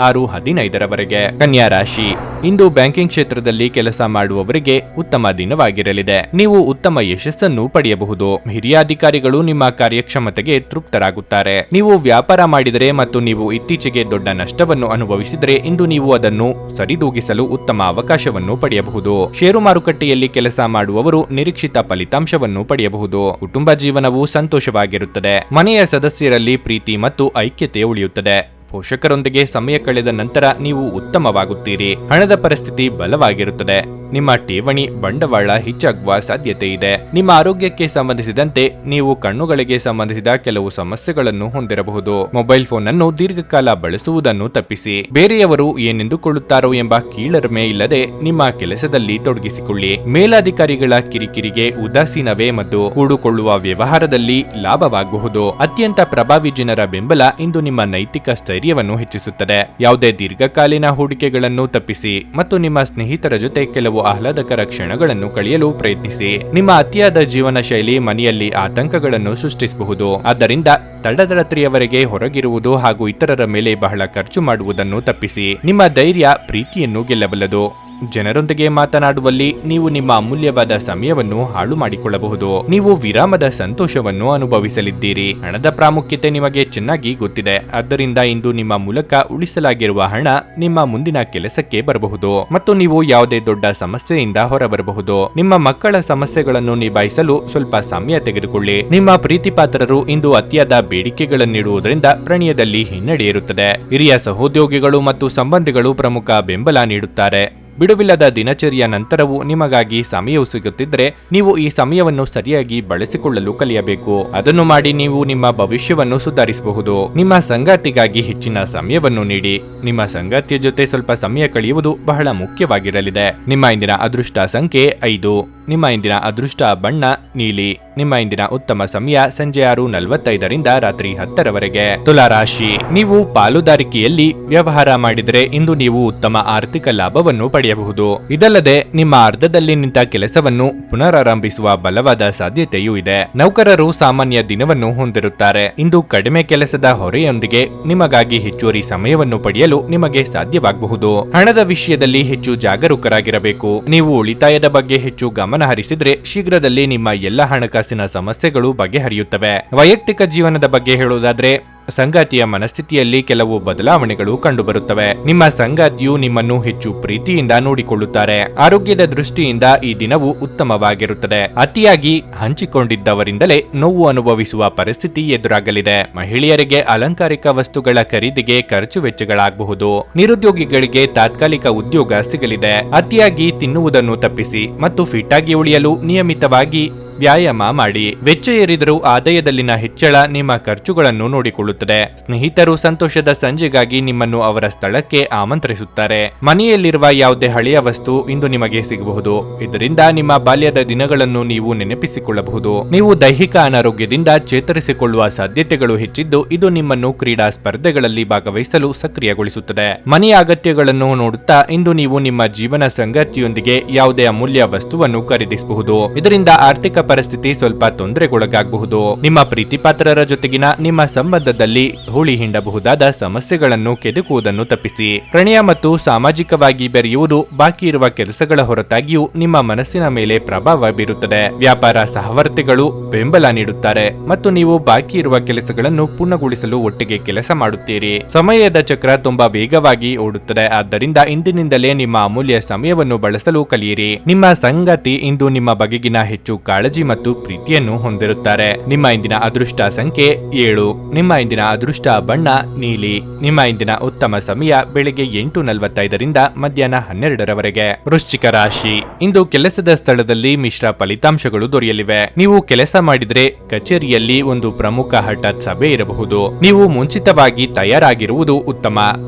6:15 ಕನ್ಯಾ ರಾಶಿ. ಇಂದು ಬ್ಯಾಂಕಿಂಗ್ ಕ್ಷೇತ್ರದಲ್ಲಿ ಕೆಲಸ ಮಾಡುವವರಿಗೆ ಉತ್ತಮ ದಿನವಾಗಿರಲಿದೆ. ನೀವು ಉತ್ತಮ ಯಶಸ್ಸನ್ನು ಪಡೆಯಬಹುದು. ಹಿರಿಯ ಅಧಿಕಾರಿಗಳು ನಿಮ್ಮ ಕಾರ್ಯಕ್ಷಮತೆಗೆ ತೃಪ್ತರಾಗುತ್ತಾರೆ. ನೀವು ವ್ಯಾಪಾರ ಮಾಡಿದರೆ ಮತ್ತು ನೀವು ಇತ್ತೀಚೆಗೆ ದೊಡ್ಡ ನಷ್ಟವನ್ನು ಅನುಭವಿಸಿದರೆ ಇಂದು ನೀವು ಅದನ್ನು ಸರಿದೂಗಿಸಲು ಉತ್ತಮ ಅವಕಾಶವನ್ನು ಪಡೆಯಬಹುದು. ಷೇರು ಮಾರುಕಟ್ಟೆಯಲ್ಲಿ ಕೆಲಸ ಮಾಡುವವರು ನಿರೀಕ್ಷಿತ ಫಲಿತಾಂಶವನ್ನು ಪಡೆಯಬಹುದು. ಕುಟುಂಬ ಜೀವನವು ಸಂತೋಷವಾಗಿರುತ್ತದೆ. ಮನೆಯ ಸದಸ್ಯರಲ್ಲಿ ಪ್ರೀತಿ ಮತ್ತು ಐಕ್ಯತೆ ಉಳಿಯುತ್ತದೆ. ಪೋಷಕರೊಂದಿಗೆ ಸಮಯ ಕಳೆದ ನಂತರ ನೀವು ಉತ್ತಮವಾಗುತ್ತೀರಿ. ಹಣದ ಪರಿಸ್ಥಿತಿ ಬಲವಾಗಿರುತ್ತದೆ. ನಿಮ್ಮ ಠೇವಣಿ ಬಂಡವಾಳ ಹೆಚ್ಚಾಗುವ ಸಾಧ್ಯತೆ ಇದೆ. ನಿಮ್ಮ ಆರೋಗ್ಯಕ್ಕೆ ಸಂಬಂಧಿಸಿದಂತೆ ನೀವು ಕಣ್ಣುಗಳಿಗೆ ಸಂಬಂಧಿಸಿದ ಕೆಲವು ಸಮಸ್ಯೆಗಳನ್ನು ಹೊಂದಿರಬಹುದು. ಮೊಬೈಲ್ ಫೋನ್ ಅನ್ನು ದೀರ್ಘಕಾಲ ಬಳಸುವುದನ್ನು ತಪ್ಪಿಸಿ. ಬೇರೆಯವರು ಏನೆಂದುಕೊಳ್ಳುತ್ತಾರೋ ಎಂಬ ಕೀಳರಿಮೆ ಇಲ್ಲದೆ ನಿಮ್ಮ ಕೆಲಸದಲ್ಲಿ ತೊಡಗಿಸಿಕೊಳ್ಳಿ. ಮೇಲಾಧಿಕಾರಿಗಳ ಕಿರಿಕಿರಿಗೆ ಉದಾಸೀನವೇ ಮತ್ತು ಕೂಡುಕೊಳ್ಳುವ ವ್ಯವಹಾರದಲ್ಲಿ ಲಾಭವಾಗಬಹುದು. ಅತ್ಯಂತ ಪ್ರಭಾವಿ ಜನರ ಬೆಂಬಲ ಇಂದು ನಿಮ್ಮ ನೈತಿಕ ಸ್ಥೈರ್ಯವನ್ನು ಹೆಚ್ಚಿಸುತ್ತದೆ. ಯಾವುದೇ ದೀರ್ಘಕಾಲೀನ ಹೂಡಿಕೆಗಳನ್ನು ತಪ್ಪಿಸಿ ಮತ್ತು ನಿಮ್ಮ ಸ್ನೇಹಿತರ ಜೊತೆ ಕೆಲವು ಆಹ್ಲಾದಕರ ಕ್ಷಣಗಳನ್ನು ಕಳೆಯಲು ಪ್ರಯತ್ನಿಸಿ. ನಿಮ್ಮ ಅತಿಯಾದ ಜೀವನ ಶೈಲಿ ಮನೆಯಲ್ಲಿ ಆತಂಕಗಳನ್ನು ಸೃಷ್ಟಿಸಬಹುದು. ಆದ್ದರಿಂದ ತಡರಾತ್ರಿಯವರೆಗೆ ಹೊರಗಿರುವುದು ಹಾಗೂ ಇತರರ ಮೇಲೆ ಬಹಳ ಖರ್ಚು ಮಾಡುವುದನ್ನು ತಪ್ಪಿಸಿ. ನಿಮ್ಮ ಧೈರ್ಯ ಪ್ರೀತಿಯನ್ನು ಗೆಲ್ಲಬಲ್ಲದು. ಜನರೊಂದಿಗೆ ಮಾತನಾಡುವಲ್ಲಿ ನೀವು ನಿಮ್ಮ ಅಮೂಲ್ಯವಾದ ಸಮಯವನ್ನು ಹಾಳು ಮಾಡಿಕೊಳ್ಳಬಹುದು. ನೀವು ವಿರಾಮದ ಸಂತೋಷವನ್ನು ಅನುಭವಿಸಲಿದ್ದೀರಿ. ಹಣದ ಪ್ರಾಮುಖ್ಯತೆ ನಿಮಗೆ ಚೆನ್ನಾಗಿ ಗೊತ್ತಿದೆ. ಆದ್ದರಿಂದ ಇಂದು ನಿಮ್ಮ ಮೂಲಕ ಉಳಿಸಲಾಗಿರುವ ಹಣ ನಿಮ್ಮ ಮುಂದಿನ ಕೆಲಸಕ್ಕೆ ಬರಬಹುದು ಮತ್ತು ನೀವು ಯಾವುದೇ ದೊಡ್ಡ ಸಮಸ್ಯೆಯಿಂದ ಹೊರಬರಬಹುದು. ನಿಮ್ಮ ಮಕ್ಕಳ ಸಮಸ್ಯೆಗಳನ್ನು ನಿಭಾಯಿಸಲು ಸ್ವಲ್ಪ ಸಮಯ ತೆಗೆದುಕೊಳ್ಳಿ. ನಿಮ್ಮ ಪ್ರೀತಿ ಪಾತ್ರರು ಇಂದು ಅತಿಯಾದ ಬೇಡಿಕೆಗಳನ್ನಿಡುವುದರಿಂದ ಪ್ರಣಯದಲ್ಲಿ ಹಿನ್ನಡೆ ಇರುತ್ತದೆ. ಹಿರಿಯ ಸಹೋದ್ಯೋಗಿಗಳು ಮತ್ತು ಸಂಬಂಧಿಗಳು ಪ್ರಮುಖ ಬೆಂಬಲ ನೀಡುತ್ತಾರೆ. ಬಿಡುವಿಲ್ಲದ ದಿನಚರಿಯ ನಂತರವೂ ನಿಮಗಾಗಿ ಸಮಯವು ಸಿಗುತ್ತಿದ್ದರೆ ನೀವು ಈ ಸಮಯವನ್ನು ಸರಿಯಾಗಿ ಬಳಸಿಕೊಳ್ಳಲು ಕಲಿಯಬೇಕು. ಅದನ್ನು ಮಾಡಿ ನೀವು ನಿಮ್ಮ ಭವಿಷ್ಯವನ್ನು ಸುಧಾರಿಸಬಹುದು. ನಿಮ್ಮ ಸಂಗಾತಿಗಾಗಿ ಹೆಚ್ಚಿನ ಸಮಯವನ್ನು ನೀಡಿ. ನಿಮ್ಮ ಸಂಗಾತಿಯ ಜೊತೆ ಸ್ವಲ್ಪ ಸಮಯ ಕಳೆಯುವುದು ಬಹಳ ಮುಖ್ಯವಾಗಿರಲಿದೆ. ನಿಮ್ಮ ಇಂದಿನ ಅದೃಷ್ಟ ಸಂಖ್ಯೆ 5. ನಿಮ್ಮ ಇಂದಿನ ಅದೃಷ್ಟ ಬಣ್ಣ ನೀಲಿ. ನಿಮ್ಮ ಇಂದಿನ ಉತ್ತಮ ಸಮಯ ಸಂಜೆ 6:45ರಿಂದ ರಾತ್ರಿ 10ರವರೆಗೆ. ತುಲಾ ರಾಶಿ. ನೀವು ಪಾಲುದಾರಿಕೆಯಲ್ಲಿ ವ್ಯವಹಾರ ಮಾಡಿದರೆ ಇಂದು ನೀವು ಉತ್ತಮ ಆರ್ಥಿಕ ಲಾಭವನ್ನು ಪಡೆಯಬಹುದು. ಇದಲ್ಲದೆ ನಿಮ್ಮ ಅರ್ಧದಲ್ಲಿ ನಿಂತ ಕೆಲಸವನ್ನು ಪುನರಾರಂಭಿಸುವ ಬಲವಾದ ಸಾಧ್ಯತೆಯೂ ಇದೆ. ನೌಕರರು ಸಾಮಾನ್ಯ ದಿನವನ್ನು ಹೊಂದಿರುತ್ತಾರೆ. ಇಂದು ಕಡಿಮೆ ಕೆಲಸದ ಹೊರೆಯೊಂದಿಗೆ ನಿಮಗಾಗಿ ಹೆಚ್ಚುವರಿ ಸಮಯವನ್ನು ಪಡೆಯಲು ನಿಮಗೆ ಸಾಧ್ಯವಾಗಬಹುದು. ಹಣದ ವಿಷಯದಲ್ಲಿ ಹೆಚ್ಚು ಜಾಗರೂಕರಾಗಿರಬೇಕು. ನೀವು ಉಳಿತಾಯದ ಬಗ್ಗೆ ಹೆಚ್ಚು ಗಮನ ಹರಿಸಿದ್ರೆ ಶೀಘ್ರದಲ್ಲಿ ನಿಮ್ಮ ಎಲ್ಲ ಹಣಕಾಸಿನ ಸಮಸ್ಯೆಗಳು ಬಗೆಹರಿಯುತ್ತವೆ. ವೈಯಕ್ತಿಕ ಜೀವನದ ಬಗ್ಗೆ ಹೇಳುವುದಾದ್ರೆ ಸಂಗಾತಿಯ ಮನಸ್ಥಿತಿಯಲ್ಲಿ ಕೆಲವು ಬದಲಾವಣೆಗಳು ಕಂಡುಬರುತ್ತವೆ. ನಿಮ್ಮ ಸಂಗಾತಿಯು ನಿಮ್ಮನ್ನು ಹೆಚ್ಚು ಪ್ರೀತಿಯಿಂದ ನೋಡಿಕೊಳ್ಳುತ್ತಾರೆ. ಆರೋಗ್ಯದ ದೃಷ್ಟಿಯಿಂದ ಈ ದಿನವು ಉತ್ತಮವಾಗಿರುತ್ತದೆ. ಅತಿಯಾಗಿ ಹಂಚಿಕೊಂಡಿದ್ದವರಿಂದಲೇ ನೋವು ಅನುಭವಿಸುವ ಪರಿಸ್ಥಿತಿ ಎದುರಾಗಲಿದೆ. ಮಹಿಳೆಯರಿಗೆ ಅಲಂಕಾರಿಕ ವಸ್ತುಗಳ ಖರೀದಿಗೆ ಖರ್ಚು ವೆಚ್ಚಗಳಾಗಬಹುದು. ನಿರುದ್ಯೋಗಿಗಳಿಗೆ ತಾತ್ಕಾಲಿಕ ಉದ್ಯೋಗ ಸಿಗಲಿದೆ. ಅತಿಯಾಗಿ ತಿನ್ನುವುದನ್ನು ತಪ್ಪಿಸಿ ಮತ್ತು ಫಿಟ್ ಆಗಿ ಉಳಿಯಲು ನಿಯಮಿತವಾಗಿ ವ್ಯಾಯಾಮ ಮಾಡಿ. ವೆಚ್ಚ ಏರಿದರೂ ಆದಾಯದಲ್ಲಿನ ಹೆಚ್ಚಳ ನಿಮ್ಮ ಖರ್ಚುಗಳನ್ನು ನೋಡಿಕೊಳ್ಳುತ್ತದೆ. ಸ್ನೇಹಿತರು ಸಂತೋಷದ ಸಂಜೆಗಾಗಿ ನಿಮ್ಮನ್ನು ಅವರ ಸ್ಥಳಕ್ಕೆ ಆಮಂತ್ರಿಸುತ್ತಾರೆ. ಮನೆಯಲ್ಲಿರುವ ಯಾವುದೇ ಹಳೆಯ ವಸ್ತು ಇಂದು ನಿಮಗೆ ಸಿಗಬಹುದು. ಇದರಿಂದ ನಿಮ್ಮ ಬಾಲ್ಯದ ದಿನಗಳನ್ನು ನೀವು ನೆನಪಿಸಿಕೊಳ್ಳಬಹುದು. ನೀವು ದೈಹಿಕ ಅನಾರೋಗ್ಯದಿಂದ ಚೇತರಿಸಿಕೊಳ್ಳುವ ಸಾಧ್ಯತೆಗಳು ಹೆಚ್ಚಿದ್ದು, ಇದು ನಿಮ್ಮನ್ನು ಕ್ರೀಡಾ ಸ್ಪರ್ಧೆಗಳಲ್ಲಿ ಭಾಗವಹಿಸಲು ಸಕ್ರಿಯಗೊಳಿಸುತ್ತದೆ. ಮನೆಯ ಅಗತ್ಯಗಳನ್ನು ನೋಡುತ್ತಾ ಇಂದು ನೀವು ನಿಮ್ಮ ಜೀವನ ಸಂಗಾತಿಯೊಂದಿಗೆ ಯಾವುದೇ ಅಮೂಲ್ಯ ವಸ್ತುವನ್ನು ಖರೀದಿಸಬಹುದು. ಇದರಿಂದ ಆರ್ಥಿಕ ಪರಿಸ್ಥಿತಿ ಸ್ವಲ್ಪ ತೊಂದರೆಗೊಳಗಾಗಬಹುದು. ನಿಮ್ಮ ಪ್ರೀತಿಪಾತ್ರರ ಜೊತೆಗಿನ ನಿಮ್ಮ ಸಂಬಂಧದಲ್ಲಿ ಹುಳಿ ಹಿಂಡಬಹುದಾದ ಸಮಸ್ಯೆಗಳನ್ನು ಕೆದಕುವುದನ್ನು ತಪ್ಪಿಸಿ. ಪ್ರಣಯ ಮತ್ತು ಸಾಮಾಜಿಕವಾಗಿ ಬೆರೆಯುವುದು ಬಾಕಿ ಇರುವ ಕೆಲಸಗಳ ಹೊರತಾಗಿಯೂ ನಿಮ್ಮ ಮನಸ್ಸಿನ ಮೇಲೆ ಪ್ರಭಾವ ಬೀರುತ್ತದೆ. ವ್ಯಾಪಾರ ಸಹವರ್ತಿಗಳು ಬೆಂಬಲ ನೀಡುತ್ತಾರೆ ಮತ್ತು ನೀವು ಬಾಕಿ ಇರುವ ಕೆಲಸಗಳನ್ನು ಪೂರ್ಣಗೊಳಿಸಲು ಒಟ್ಟಿಗೆ ಕೆಲಸ ಮಾಡುತ್ತೀರಿ. ಸಮಯದ ಚಕ್ರ ತುಂಬಾ ವೇಗವಾಗಿ ಓಡುತ್ತದೆ. ಆದ್ದರಿಂದ ಇಂದಿನಿಂದಲೇ ನಿಮ್ಮ ಅಮೂಲ್ಯ ಸಮಯವನ್ನು ಬಳಸಲು ಕಲಿಯಿರಿ. ನಿಮ್ಮ ಸಂಗಾತಿ ಇಂದು ನಿಮ್ಮ ಬಗೆಗಿನ ಹೆಚ್ಚು ಕಾಳಜಿ ಮತ್ತು ಪ್ರೀತಿಯನ್ನು ಹೊಂದಿರುತ್ತಾರೆ. ನಿಮ್ಮ ಇಂದಿನ ಅದೃಷ್ಟ ಸಂಖ್ಯೆ 7. ನಿಮ್ಮ ಇಂದಿನ ಅದೃಷ್ಟ ಬಣ್ಣ ನೀಲಿ. ನಿಮ್ಮ ಇಂದಿನ ಉತ್ತಮ ಸಮಯ ಬೆಳಿಗ್ಗೆ 8:45 ಮಧ್ಯಾಹ್ನ 12ರವರೆಗೆ. ವೃಶ್ಚಿಕ ರಾಶಿ. ಇಂದು ಕೆಲಸದ ಸ್ಥಳದಲ್ಲಿ ಮಿಶ್ರ ಫಲಿತಾಂಶಗಳು ದೊರೆಯಲಿವೆ. ನೀವು ಕೆಲಸ ಮಾಡಿದ್ರೆ ಕಚೇರಿಯಲ್ಲಿ ಒಂದು ಪ್ರಮುಖ ಹಠಾತ್ ಸಭೆ ಇರಬಹುದು. ನೀವು ಮುಂಚಿತವಾಗಿ ತಯಾರಾಗಿರುವುದು ಉತ್ತಮ.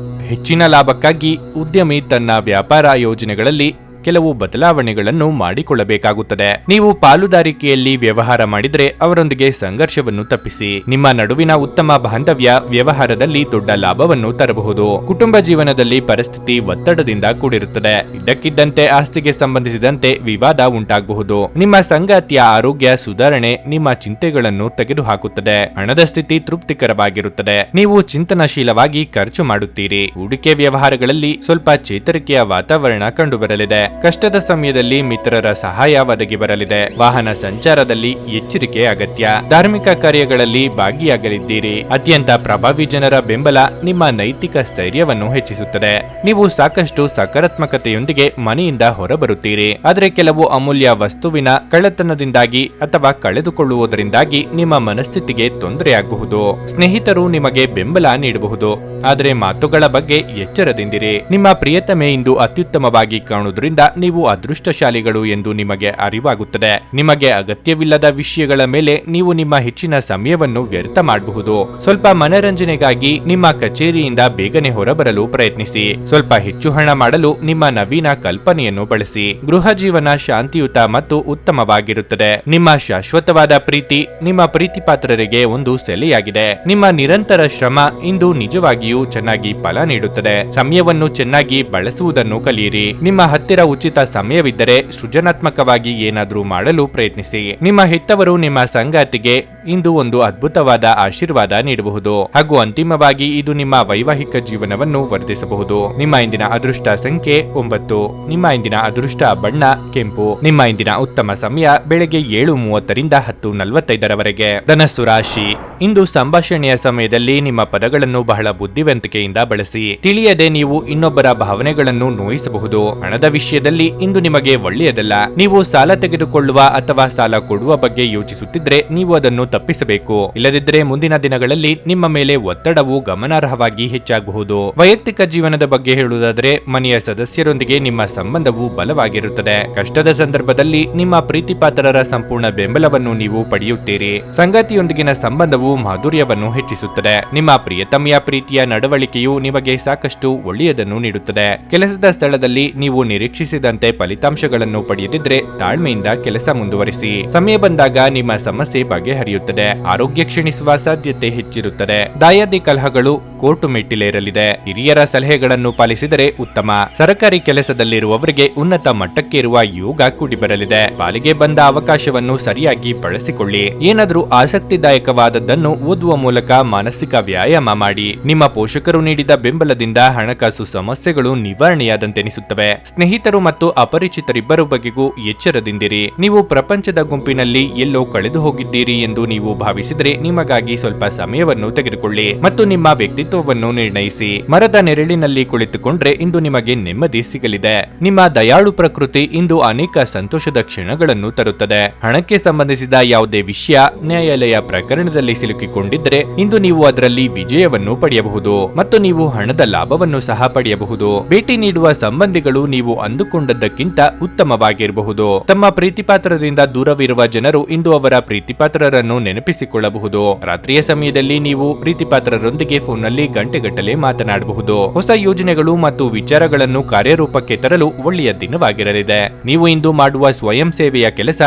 ಹೆಚ್ಚಿನ ಲಾಭಕ್ಕಾಗಿ ಉದ್ಯಮಿ ತನ್ನ ವ್ಯಾಪಾರ ಯೋಜನೆಗಳಲ್ಲಿ ಕೆಲವು ಬದಲಾವಣೆಗಳನ್ನು ಮಾಡಿಕೊಳ್ಳಬೇಕಾಗುತ್ತದೆ. ನೀವು ಪಾಲುದಾರಿಕೆಯಲ್ಲಿ ವ್ಯವಹಾರ ಮಾಡಿದ್ರೆ ಅವರೊಂದಿಗೆ ಸಂಘರ್ಷವನ್ನು ತಪ್ಪಿಸಿ. ನಿಮ್ಮ ನಡುವಿನ ಉತ್ತಮ ಬಾಂಧವ್ಯ ವ್ಯವಹಾರದಲ್ಲಿ ದೊಡ್ಡ ಲಾಭವನ್ನು ತರಬಹುದು. ಕುಟುಂಬ ಜೀವನದಲ್ಲಿ ಪರಿಸ್ಥಿತಿ ಒತ್ತಡದಿಂದ ಕೂಡಿರುತ್ತದೆ. ಇದ್ದಕ್ಕಿದ್ದಂತೆ ಆಸ್ತಿಗೆ ಸಂಬಂಧಿಸಿದಂತೆ ವಿವಾದ ಉಂಟಾಗಬಹುದು. ನಿಮ್ಮ ಸಂಗಾತಿಯ ಆರೋಗ್ಯ ಸುಧಾರಣೆ ನಿಮ್ಮ ಚಿಂತೆಗಳನ್ನು ತೆಗೆದುಹಾಕುತ್ತದೆ. ಹಣದ ಸ್ಥಿತಿ ತೃಪ್ತಿಕರವಾಗಿರುತ್ತದೆ. ನೀವು ಚಿಂತನಶೀಲವಾಗಿ ಖರ್ಚು ಮಾಡುತ್ತೀರಿ. ಹೂಡಿಕೆ ವ್ಯವಹಾರಗಳಲ್ಲಿ ಸ್ವಲ್ಪ ಚೇತರಿಕೆಯ ವಾತಾವರಣ ಕಂಡುಬರಲಿದೆ. ಕಷ್ಟದ ಸಮಯದಲ್ಲಿ ಮಿತ್ರರ ಸಹಾಯ ಒದಗಿ ಬರಲಿದೆ. ವಾಹನ ಸಂಚಾರದಲ್ಲಿ ಎಚ್ಚರಿಕೆ ಅಗತ್ಯ. ಧಾರ್ಮಿಕ ಕಾರ್ಯಗಳಲ್ಲಿ ಭಾಗಿಯಾಗಲಿದ್ದೀರಿ. ಅತ್ಯಂತ ಪ್ರಭಾವಿ ಜನರ ಬೆಂಬಲ ನಿಮ್ಮ ನೈತಿಕ ಸ್ಥೈರ್ಯವನ್ನು ಹೆಚ್ಚಿಸುತ್ತದೆ. ನೀವು ಸಾಕಷ್ಟು ಸಕಾರಾತ್ಮಕತೆಯೊಂದಿಗೆ ಮನೆಯಿಂದ ಹೊರಬರುತ್ತೀರಿ. ಆದರೆ ಕೆಲವು ಅಮೂಲ್ಯ ವಸ್ತುವಿನ ಕಳ್ಳತನದಿಂದಾಗಿ ಅಥವಾ ಕಳೆದುಕೊಳ್ಳುವುದರಿಂದಾಗಿ ನಿಮ್ಮ ಮನಸ್ಥಿತಿಗೆ ತೊಂದರೆಯಾಗಬಹುದು. ಸ್ನೇಹಿತರು ನಿಮಗೆ ಬೆಂಬಲ ನೀಡಬಹುದು, ಆದರೆ ಮಾತುಗಳ ಬಗ್ಗೆ ಎಚ್ಚರದಿಂದಿರಿ. ನಿಮ್ಮ ಪ್ರಿಯತಮೆ ಇಂದು ಅತ್ಯುತ್ತಮವಾಗಿ ಕಾಣುವುದರಿಂದ ನೀವು ಅದೃಷ್ಟಶಾಲಿಗಳು ಎಂದು ನಿಮಗೆ ಅರಿವಾಗುತ್ತದೆ. ನಿಮಗೆ ಅಗತ್ಯವಿಲ್ಲದ ವಿಷಯಗಳ ಮೇಲೆ ನೀವು ನಿಮ್ಮ ಹೆಚ್ಚಿನ ಸಮಯವನ್ನು ವ್ಯರ್ಥ ಮಾಡಬಹುದು. ಸ್ವಲ್ಪ ಮನರಂಜನೆಗಾಗಿ ನಿಮ್ಮ ಕಚೇರಿಯಿಂದ ಬೇಗನೆ ಹೊರಬರಲು ಪ್ರಯತ್ನಿಸಿ. ಸ್ವಲ್ಪ ಹೆಚ್ಚು ಹಣ ಮಾಡಲು ನಿಮ್ಮ ನವೀನ ಕಲ್ಪನೆಯನ್ನು ಬಳಸಿ. ಗೃಹ ಜೀವನ ಶಾಂತಿಯುತ ಮತ್ತು ಉತ್ತಮವಾಗಿರುತ್ತದೆ. ನಿಮ್ಮ ಶಾಶ್ವತವಾದ ಪ್ರೀತಿ ನಿಮ್ಮ ಪ್ರೀತಿಪಾತ್ರರಿಗೆ ಒಂದು ಸೆಲೆಯಾಗಿದೆ. ನಿಮ್ಮ ನಿರಂತರ ಶ್ರಮ ಇಂದು ನಿಜವಾಗಿಯೂ ಚೆನ್ನಾಗಿ ಫಲ ನೀಡುತ್ತದೆ. ಸಮಯವನ್ನು ಚೆನ್ನಾಗಿ ಬಳಸುವುದನ್ನು ಕಲಿಯಿರಿ. ನಿಮ್ಮ ಹತ್ತಿರ ಉಚಿತ ಸಮಯವಿದ್ದರೆ ಸೃಜನಾತ್ಮಕವಾಗಿ ಏನಾದರೂ ಮಾಡಲು ಪ್ರಯತ್ನಿಸಿ. ನಿಮ್ಮ ಹೆತ್ತವರು ನಿಮ್ಮ ಸಂಗಾತಿಗೆ ಇಂದು ಒಂದು ಅದ್ಭುತವಾದ ಆಶೀರ್ವಾದ ನೀಡಬಹುದು ಹಾಗೂ ಅಂತಿಮವಾಗಿ ಇದು ನಿಮ್ಮ ವೈವಾಹಿಕ ಜೀವನವನ್ನು ವರ್ಧಿಸಬಹುದು. ನಿಮ್ಮ ಇಂದಿನ ಅದೃಷ್ಟ ಸಂಖ್ಯೆ 9. ನಿಮ್ಮ ಇಂದಿನ ಅದೃಷ್ಟ ಬಣ್ಣ ಕೆಂಪು. ನಿಮ್ಮ ಇಂದಿನ ಉತ್ತಮ ಸಮಯ ಬೆಳಗ್ಗೆ 7:30 10:45ರವರೆಗೆ. ಧನಸ್ಸು ರಾಶಿ. ಇಂದು ಸಂಭಾಷಣೆಯ ಸಮಯದಲ್ಲಿ ನಿಮ್ಮ ಪದಗಳನ್ನು ಬಹಳ ಬುದ್ಧಿವಂತಿಕೆಯಿಂದ ಬಳಸಿ. ತಿಳಿಯದೆ ನೀವು ಇನ್ನೊಬ್ಬರ ಭಾವನೆಗಳನ್ನು ನೋಯಿಸಬಹುದು. ಹಣದ ವಿಷಯದಲ್ಲಿ ಇಂದು ನಿಮಗೆ ಒಳ್ಳೆಯದಲ್ಲ. ನೀವು ಸಾಲ ತೆಗೆದುಕೊಳ್ಳುವ ಅಥವಾ ಸಾಲ ಕೊಡುವ ಬಗ್ಗೆ ಯೋಚಿಸುತ್ತಿದ್ರೆ ನೀವು ಅದನ್ನು ತಪ್ಪಿಸಬೇಕು. ಇಲ್ಲದಿದ್ದರೆ ಮುಂದಿನ ದಿನಗಳಲ್ಲಿ ನಿಮ್ಮ ಮೇಲೆ ಒತ್ತಡವು ಗಮನಾರ್ಹವಾಗಿ ಹೆಚ್ಚಾಗಬಹುದು. ವೈಯಕ್ತಿಕ ಜೀವನದ ಬಗ್ಗೆ ಹೇಳುವುದಾದರೆ ಮನೆಯ ಸದಸ್ಯರೊಂದಿಗೆ ನಿಮ್ಮ ಸಂಬಂಧವು ಬಲವಾಗಿರುತ್ತದೆ. ಕಷ್ಟದ ಸಂದರ್ಭದಲ್ಲಿ ನಿಮ್ಮ ಪ್ರೀತಿಪಾತ್ರರ ಸಂಪೂರ್ಣ ಬೆಂಬಲವನ್ನು ನೀವು ಪಡೆಯುತ್ತೀರಿ. ಸಂಗಾತಿಯೊಂದಿಗಿನ ಸಂಬಂಧವು ಮಾಧುರ್ಯವನ್ನು ಹೆಚ್ಚಿಸುತ್ತದೆ. ನಿಮ್ಮ ಪ್ರಿಯತಮೆಯ ಪ್ರೀತಿಯ ನಡವಳಿಕೆಯು ನಿಮಗೆ ಸಾಕಷ್ಟು ಒಳ್ಳೆಯದನ್ನು ನೀಡುತ್ತದೆ. ಕೆಲಸದ ಸ್ಥಳದಲ್ಲಿ ನೀವು ನಿರೀಕ್ಷಿಸಿದಂತೆ ಫಲಿತಾಂಶಗಳನ್ನು ಪಡೆಯದಿದ್ರೆ ತಾಳ್ಮೆಯಿಂದ ಕೆಲಸ ಮುಂದುವರಿಸಿ. ಸಮಯ ಬಂದಾಗ ನಿಮ್ಮ ಸಮಸ್ಯೆ ಬಗೆಹರಿಯುತ್ತದೆ. ಆರೋಗ್ಯ ಕ್ಷೀಣಿಸುವ ಸಾಧ್ಯತೆ ಹೆಚ್ಚಿರುತ್ತದೆ. ದಾಯಾದಿ ಕಲಹಗಳು ಕೋರ್ಟು ಮೆಟ್ಟಿಲೇರಲಿದೆ. ಹಿರಿಯರ ಸಲಹೆಗಳನ್ನು ಪಾಲಿಸಿದರೆ ಉತ್ತಮ. ಸರ್ಕಾರಿ ಕೆಲಸದಲ್ಲಿರುವವರಿಗೆ ಉನ್ನತ ಮಟ್ಟಕ್ಕೇರುವ ಯೋಗ ಕೂಡಿ ಬರಲಿದೆ. ಪಾಲಿಗೆ ಬಂದ ಅವಕಾಶವನ್ನು ಸರಿಯಾಗಿ ಬಳಸಿಕೊಳ್ಳಿ. ಏನಾದರೂ ಆಸಕ್ತಿದಾಯಕವಾದದ್ದನ್ನು ಓದುವ ಮೂಲಕ ಮಾನಸಿಕ ವ್ಯಾಯಾಮ ಮಾಡಿ. ನಿಮ್ಮ ಪೋಷಕರು ನೀಡಿದ ಬೆಂಬಲದಿಂದ ಹಣಕಾಸು ಸಮಸ್ಯೆಗಳು ನಿವಾರಣೆಯಾದಂತೆನಿಸುತ್ತವೆ. ಸ್ನೇಹಿತರು ಮತ್ತು ಅಪರಿಚಿತರಿಬ್ಬರ ಬಗೆಗೂ ಎಚ್ಚರದಿಂದಿರಿ. ನೀವು ಪ್ರಪಂಚದ ಗುಂಪಿನಲ್ಲಿ ಎಲ್ಲೋ ಕಳೆದು ಹೋಗಿದ್ದೀರಿ ಎಂದು ನೀವು ಭಾವಿಸಿದರೆ ನಿಮಗಾಗಿ ಸ್ವಲ್ಪ ಸಮಯವನ್ನು ತೆಗೆದುಕೊಳ್ಳಿ ಮತ್ತು ನಿಮ್ಮ ವ್ಯಕ್ತಿತ್ವ ವ್ಯಕ್ತಿತ್ವವನ್ನು ನಿರ್ಣಯಿಸಿ. ಮರದ ನೆರಳಿನಲ್ಲಿ ಕುಳಿತುಕೊಂಡ್ರೆ ಇಂದು ನಿಮಗೆ ನೆಮ್ಮದಿ ಸಿಗಲಿದೆ. ನಿಮ್ಮ ದಯಾಳು ಪ್ರಕೃತಿ ಇಂದು ಅನೇಕ ಸಂತೋಷದ ಕ್ಷಣಗಳನ್ನು ತರುತ್ತದೆ. ಹಣಕ್ಕೆ ಸಂಬಂಧಿಸಿದ ಯಾವುದೇ ವಿಷಯ ನ್ಯಾಯಾಲಯ ಪ್ರಕರಣದಲ್ಲಿ ಸಿಲುಕಿಕೊಂಡಿದ್ದರೆ ಇಂದು ನೀವು ಅದರಲ್ಲಿ ವಿಜಯವನ್ನು ಪಡೆಯಬಹುದು ಮತ್ತು ನೀವು ಹಣದ ಲಾಭವನ್ನು ಸಹ ಪಡೆಯಬಹುದು. ಭೇಟಿ ನೀಡುವ ಸಂಬಂಧಿಗಳು ನೀವು ಅಂದುಕೊಂಡದ್ದಕ್ಕಿಂತ ಉತ್ತಮವಾಗಿರಬಹುದು. ತಮ್ಮ ಪ್ರೀತಿಪಾತ್ರರಿಂದ ದೂರವಿರುವ ಜನರು ಇಂದು ಅವರ ಪ್ರೀತಿಪಾತ್ರರನ್ನು ನೆನಪಿಸಿಕೊಳ್ಳಬಹುದು. ರಾತ್ರಿಯ ಸಮಯದಲ್ಲಿ ನೀವು ಪ್ರೀತಿಪಾತ್ರರೊಂದಿಗೆ ಫೋನ್ನಲ್ಲಿ ಗಂಟೆಗಟ್ಟಲೆ ಮಾತನಾಡಬಹುದು. ಹೊಸ ಯೋಜನೆಗಳು ಮತ್ತು ವಿಚಾರಗಳನ್ನು ಕಾರ್ಯರೂಪಕ್ಕೆ ತರಲು ಒಳ್ಳೆಯ ದಿನವಾಗಿರಲಿದೆ. ನೀವು ಇಂದು ಮಾಡುವ ಸ್ವಯಂ ಸೇವೆಯ ಕೆಲಸ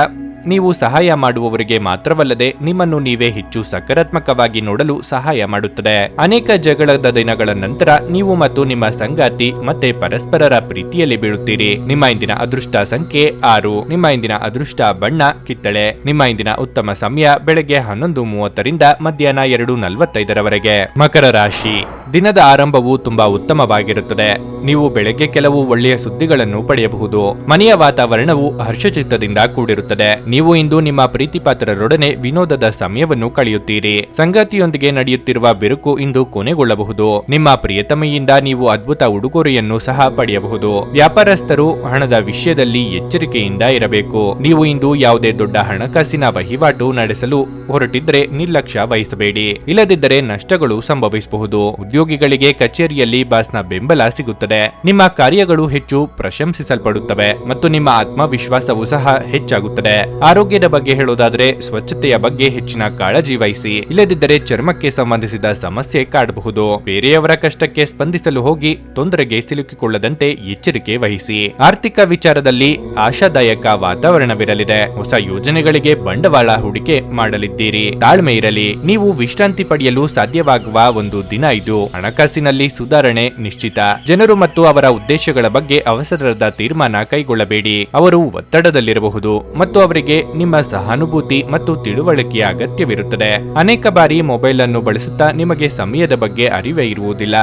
ನೀವು ಸಹಾಯ ಮಾಡುವವರಿಗೆ ಮಾತ್ರವಲ್ಲದೆ ನಿಮ್ಮನ್ನು ನೀವೇ ಹೆಚ್ಚು ಸಕಾರಾತ್ಮಕವಾಗಿ ನೋಡಲು ಸಹಾಯ ಮಾಡುತ್ತದೆ. ಅನೇಕ ಜಗಳದ ದಿನಗಳ ನಂತರ ನೀವು ಮತ್ತು ನಿಮ್ಮ ಸಂಗಾತಿ ಮತ್ತೆ ಪರಸ್ಪರರ ಪ್ರೀತಿಯಲ್ಲಿ ಬೀಳುತ್ತೀರಿ. ನಿಮ್ಮ ಇಂದಿನ ಅದೃಷ್ಟ ಸಂಖ್ಯೆ 6. ನಿಮ್ಮ ಇಂದಿನ ಅದೃಷ್ಟ ಬಣ್ಣ ಕಿತ್ತಳೆ. ನಿಮ್ಮ ಇಂದಿನ ಉತ್ತಮ ಸಮಯ ಬೆಳಗ್ಗೆ 11:30ರಿಂದ ಮಧ್ಯಾಹ್ನ 2:45ರವರೆಗೆ. ಮಕರ ರಾಶಿ. ದಿನದ ಆರಂಭವು ತುಂಬಾ ಉತ್ತಮವಾಗಿರುತ್ತದೆ. ನೀವು ಬೆಳಗ್ಗೆ ಕೆಲವು ಒಳ್ಳೆಯ ಸುದ್ದಿಗಳನ್ನು ಪಡೆಯಬಹುದು. ಮನೆಯ ವಾತಾವರಣವು ಹರ್ಷಚಿತ್ತದಿಂದ ಕೂಡಿರುತ್ತದೆ. ನೀವು ಇಂದು ನಿಮ್ಮ ಪ್ರೀತಿಪಾತ್ರರೊಡನೆ ವಿನೋದದ ಸಮಯವನ್ನು ಕಳೆಯುತ್ತೀರಿ. ಸಂಗಾತಿಯೊಂದಿಗೆ ನಡೆಯುತ್ತಿರುವ ಬಿರುಕು ಇಂದು ಕೊನೆಗೊಳ್ಳಬಹುದು. ನಿಮ್ಮ ಪ್ರಿಯತಮೆಯಿಂದ ನೀವು ಅದ್ಭುತ ಉಡುಗೊರೆಯನ್ನು ಸಹ ಪಡೆಯಬಹುದು. ವ್ಯಾಪಾರಸ್ಥರು ಹಣದ ವಿಷಯದಲ್ಲಿ ಎಚ್ಚರಿಕೆಯಿಂದ ಇರಬೇಕು. ನೀವು ಇಂದು ಯಾವುದೇ ದೊಡ್ಡ ಹಣಕಾಸಿನ ವಹಿವಾಟು ನಡೆಸಲು ಹೊರಟಿದ್ರೆ ನಿರ್ಲಕ್ಷ್ಯ ವಹಿಸಬೇಡಿ. ಇಲ್ಲದಿದ್ದರೆ ನಷ್ಟಗಳು ಸಂಭವಿಸಬಹುದು. ಉದ್ಯೋಗಿಗಳಿಗೆ ಕಚೇರಿಯಲ್ಲಿ ಬಾಸ್ನ ಬೆಂಬಲ ಸಿಗುತ್ತದೆ. ನಿಮ್ಮ ಕಾರ್ಯಗಳು ಹೆಚ್ಚು ಪ್ರಶಂಸಿಸಲ್ಪಡುತ್ತವೆ ಮತ್ತು ನಿಮ್ಮ ಆತ್ಮವಿಶ್ವಾಸವೂ ಸಹ ಹೆಚ್ಚಾಗುತ್ತದೆ. ಆರೋಗ್ಯದ ಬಗ್ಗೆ ಹೇಳೋದಾದ್ರೆ ಸ್ವಚ್ಛತೆಯ ಬಗ್ಗೆ ಹೆಚ್ಚಿನ ಕಾಳಜಿ ವಹಿಸಿ. ಇಲ್ಲದಿದ್ದರೆ ಚರ್ಮಕ್ಕೆ ಸಂಬಂಧಿಸಿದ ಸಮಸ್ಯೆ ಕಾಡಬಹುದು. ಬೇರೆಯವರ ಕಷ್ಟಕ್ಕೆ ಸ್ಪಂದಿಸಲು ಹೋಗಿ ತೊಂದರೆಗೆ ಸಿಲುಕಿಕೊಳ್ಳದಂತೆ ಎಚ್ಚರಿಕೆ ವಹಿಸಿ. ಆರ್ಥಿಕ ವಿಚಾರದಲ್ಲಿ ಆಶಾದಾಯಕ ವಾತಾವರಣವಿರಲಿದೆ. ಹೊಸ ಯೋಜನೆಗಳಿಗೆ ಬಂಡವಾಳ ಹೂಡಿಕೆ ಮಾಡಲಿದ್ದೀರಿ. ತಾಳ್ಮೆ ಇರಲಿ. ನೀವು ವಿಶ್ರಾಂತಿ ಪಡೆಯಲು ಸಾಧ್ಯವಾಗುವ ಒಂದು ದಿನ ಇದು. ಹಣಕಾಸಿನಲ್ಲಿ ಸುಧಾರಣೆ ನಿಶ್ಚಿತ. ಜನರು ಮತ್ತು ಅವರ ಉದ್ದೇಶಗಳ ಬಗ್ಗೆ ಅವಸರದ ತೀರ್ಮಾನ ಕೈಗೊಳ್ಳಬೇಡಿ. ಅವರು ಒತ್ತಡದಲ್ಲಿರಬಹುದು ಮತ್ತು ಅವರಿಗೆ ನಿಮ್ಮ ಸಹಾನುಭೂತಿ ಮತ್ತು ತಿಳುವಳಿಕೆಯ ಅಗತ್ಯವಿರುತ್ತದೆ. ಅನೇಕ ಬಾರಿ ಮೊಬೈಲ್ ಅನ್ನು ಬಳಸುತ್ತಾ ನಿಮಗೆ ಸಮಯದ ಬಗ್ಗೆ ಅರಿವೇ ಇರುವುದಿಲ್ಲ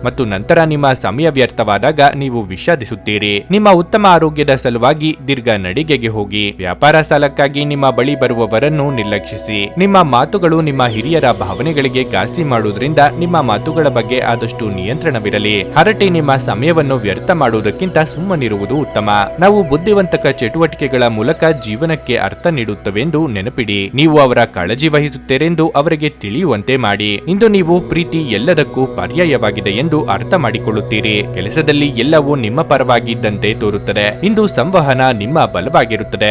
ಮತ್ತು ನಂತರ ನಿಮ್ಮ ಸಮಯ ವ್ಯರ್ಥವಾದಾಗ ನೀವು ವಿಷಾದಿಸುತ್ತೀರಿ. ನಿಮ್ಮ ಉತ್ತಮ ಆರೋಗ್ಯದ ಸಲುವಾಗಿ ದೀರ್ಘ ನಡಿಗೆಗೆ ಹೋಗಿ. ವ್ಯಾಪಾರ ಸಾಲಕ್ಕಾಗಿ ನಿಮ್ಮ ಬಳಿ ಬರುವವರನ್ನು ನಿರ್ಲಕ್ಷಿಸಿ. ನಿಮ್ಮ ಮಾತುಗಳು ನಿಮ್ಮ ಹಿರಿಯರ ಭಾವನೆಗಳಿಗೆ ಘಾಸಿ ಮಾಡುವುದರಿಂದ ನಿಮ್ಮ ಮಾತುಗಳ ಬಗ್ಗೆ ಆದಷ್ಟು ನಿಯಂತ್ರಣವಿರಲಿ. ಹರಟೆ ನಿಮ್ಮ ಸಮಯವನ್ನು ವ್ಯರ್ಥ ಮಾಡುವುದಕ್ಕಿಂತ ಸುಮ್ಮನಿರುವುದು ಉತ್ತಮ. ನಾವು ಬುದ್ಧಿವಂತಕ ಚಟುವಟಿಕೆಗಳ ಮೂಲಕ ಜೀವನಕ್ಕೆ ಅರ್ಥ ನೀಡುತ್ತವೆಂದು ನೆನಪಿಡಿ. ನೀವು ಅವರ ಕಾಳಜಿ ವಹಿಸುತ್ತೀರೆಂದು ಅವರಿಗೆ ತಿಳಿಯುವಂತೆ ಮಾಡಿ. ಇಂದು ನೀವು ಪ್ರೀತಿ ಎಲ್ಲದಕ್ಕೂ ಪರ್ಯಾಯವಾಗಿದೆ ಎಂದು ಅರ್ಥ ಮಾಡಿಕೊಳ್ಳುತ್ತೀರಿ. ಕೆಲಸದಲ್ಲಿ ಎಲ್ಲವೂ ನಿಮ್ಮ ಪರವಾಗಿದ್ದಂತೆ ತೋರುತ್ತದೆ. ಇಂದು ಸಂವಹನ ನಿಮ್ಮ ಬಲವಾಗಿರುತ್ತದೆ.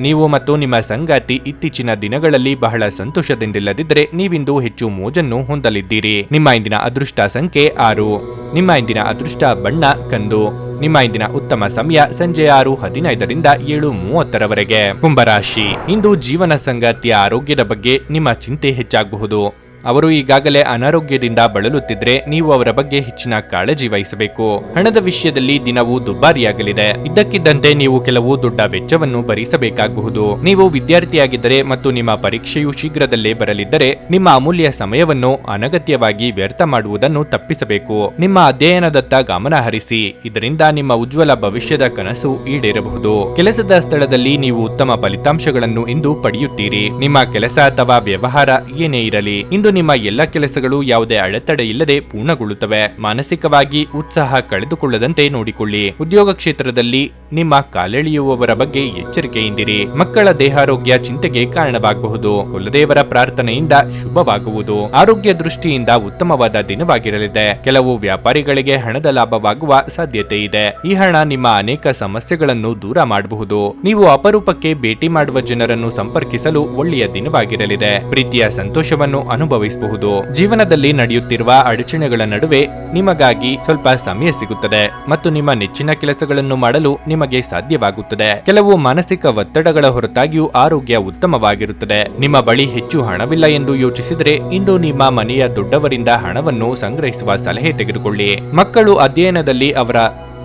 ನೀವು ಮತ್ತು ನಿಮ್ಮ ಸಂಗಾತಿ ಇತ್ತೀಚಿನ ದಿನಗಳಲ್ಲಿ ಬಹಳ ಸಂತೋಷದಿಂದಿಲ್ಲದಿದ್ದರೆ ನೀವಿಂದು ಹೆಚ್ಚು ಮೋಜನ್ನು ಹೊಂದಲಿದ್ದೀರಿ. ನಿಮ್ಮ ಇಂದಿನ ಅದೃಷ್ಟ ಸಂಖ್ಯೆ 6. ನಿಮ್ಮ ಇಂದಿನ ಅದೃಷ್ಟ ಬಣ್ಣ ಕಂದು. ನಿಮ್ಮ ಇಂದಿನ ಉತ್ತಮ ಸಮಯ ಸಂಜೆ 6:15ರಿಂದ 7:30ರವರೆಗೆ. ಕುಂಭರಾಶಿ. ಇಂದು ಜೀವನ ಸಂಗಾತಿಯ ಆರೋಗ್ಯದ ಬಗ್ಗೆ ನಿಮ್ಮ ಚಿಂತೆ ಹೆಚ್ಚಾಗಬಹುದು. ಅವರು ಈಗಾಗಲೇ ಅನಾರೋಗ್ಯದಿಂದ ಬಳಲುತ್ತಿದ್ರೆ ನೀವು ಅವರ ಬಗ್ಗೆ ಹೆಚ್ಚಿನ ಕಾಳಜಿ ವಹಿಸಬೇಕು. ಹಣದ ವಿಷಯದಲ್ಲಿ ದಿನವೂ ದುಬಾರಿಯಾಗಲಿದೆ. ಇದ್ದಕ್ಕಿದ್ದಂತೆ ನೀವು ಕೆಲವು ದೊಡ್ಡ ವೆಚ್ಚವನ್ನು ಭರಿಸಬೇಕಾಗಬಹುದು. ನೀವು ವಿದ್ಯಾರ್ಥಿಯಾಗಿದ್ದರೆ ಮತ್ತು ನಿಮ್ಮ ಪರೀಕ್ಷೆಯು ಶೀಘ್ರದಲ್ಲೇ ಬರಲಿದ್ದರೆ ನಿಮ್ಮ ಅಮೂಲ್ಯ ಸಮಯವನ್ನು ಅನಗತ್ಯವಾಗಿ ವ್ಯರ್ಥ ಮಾಡುವುದನ್ನು ತಪ್ಪಿಸಬೇಕು. ನಿಮ್ಮ ಅಧ್ಯಯನದತ್ತ ಗಮನ ಹರಿಸಿ. ಇದರಿಂದ ನಿಮ್ಮ ಉಜ್ವಲ ಭವಿಷ್ಯದ ಕನಸು ಈಡೇರಬಹುದು. ಕೆಲಸದ ಸ್ಥಳದಲ್ಲಿ ನೀವು ಉತ್ತಮ ಫಲಿತಾಂಶಗಳನ್ನು ಇಂದು ಪಡೆಯುತ್ತೀರಿ. ನಿಮ್ಮ ಕೆಲಸ ಅಥವಾ ವ್ಯವಹಾರ ಏನೇ ಇರಲಿ ಇಂದು ನಿಮ್ಮ ಎಲ್ಲ ಕೆಲಸಗಳು ಯಾವುದೇ ಅಡೆತಡೆ ಇಲ್ಲದೆ ಪೂರ್ಣಗೊಳ್ಳುತ್ತವೆ. ಮಾನಸಿಕವಾಗಿ ಉತ್ಸಾಹ ಕಳೆದುಕೊಳ್ಳದಂತೆ ನೋಡಿಕೊಳ್ಳಿ. ಉದ್ಯೋಗ ಕ್ಷೇತ್ರದಲ್ಲಿ ನಿಮ್ಮ ಕಾಲೆಳೆಯುವವರ ಬಗ್ಗೆ ಎಚ್ಚರಿಕೆಯಿಂದಿರಿ. ಮಕ್ಕಳ ದೇಹಾರೋಗ್ಯ ಚಿಂತೆಗೆ ಕಾರಣವಾಗಬಹುದು. ಕುಲದೇವರ ಪ್ರಾರ್ಥನೆಯಿಂದ ಶುಭವಾಗುವುದು. ಆರೋಗ್ಯ ದೃಷ್ಟಿಯಿಂದ ಉತ್ತಮವಾದ ದಿನವಾಗಿರಲಿದೆ. ಕೆಲವು ವ್ಯಾಪಾರಿಗಳಿಗೆ ಹಣದ ಲಾಭವಾಗುವ ಸಾಧ್ಯತೆ ಇದೆ. ಈ ಹಣ ನಿಮ್ಮ ಅನೇಕ ಸಮಸ್ಯೆಗಳನ್ನು ದೂರ ಮಾಡಬಹುದು. ನೀವು ಅಪರೂಪಕ್ಕೆ ಭೇಟಿ ಮಾಡುವ ಜನರನ್ನು ಸಂಪರ್ಕಿಸಲು ಒಳ್ಳೆಯ ದಿನವಾಗಿರಲಿದೆ. ಪ್ರೀತಿಯ ಸಂತೋಷವನ್ನು ಅನುಭವಿಸಬಹುದು. ಜೀವನದಲ್ಲಿ ನಡೆಯುತ್ತಿರುವ ಅಡಚಣೆಗಳ ನಡುವೆ ನಿಮಗಾಗಿ ಸ್ವಲ್ಪ ಸಮಯ ಸಿಗುತ್ತದೆ ಮತ್ತು ನಿಮ್ಮ ನೆಚ್ಚಿನ ಕೆಲಸಗಳನ್ನು ಮಾಡಲು ನಿಮಗೆ ಸಾಧ್ಯವಾಗುತ್ತದೆ. ಕೆಲವು ಮಾನಸಿಕ ಒತ್ತಡಗಳ ಹೊರತಾಗಿಯೂ ಆರೋಗ್ಯ ಉತ್ತಮವಾಗಿರುತ್ತದೆ. ನಿಮ್ಮ ಬಳಿ ಹೆಚ್ಚು ಹಣವಿಲ್ಲ ಎಂದು ಯೋಚಿಸಿದರೆ ಇಂದು ನಿಮ್ಮ ಮನೆಯ ದೊಡ್ಡವರಿಂದ ಹಣವನ್ನು ಸಂಗ್ರಹಿಸುವ ಸಲಹೆ ತೆಗೆದುಕೊಳ್ಳಿ. ಮಕ್ಕಳು ಅಧ್ಯಯನದಲ್ಲಿ ಅವರ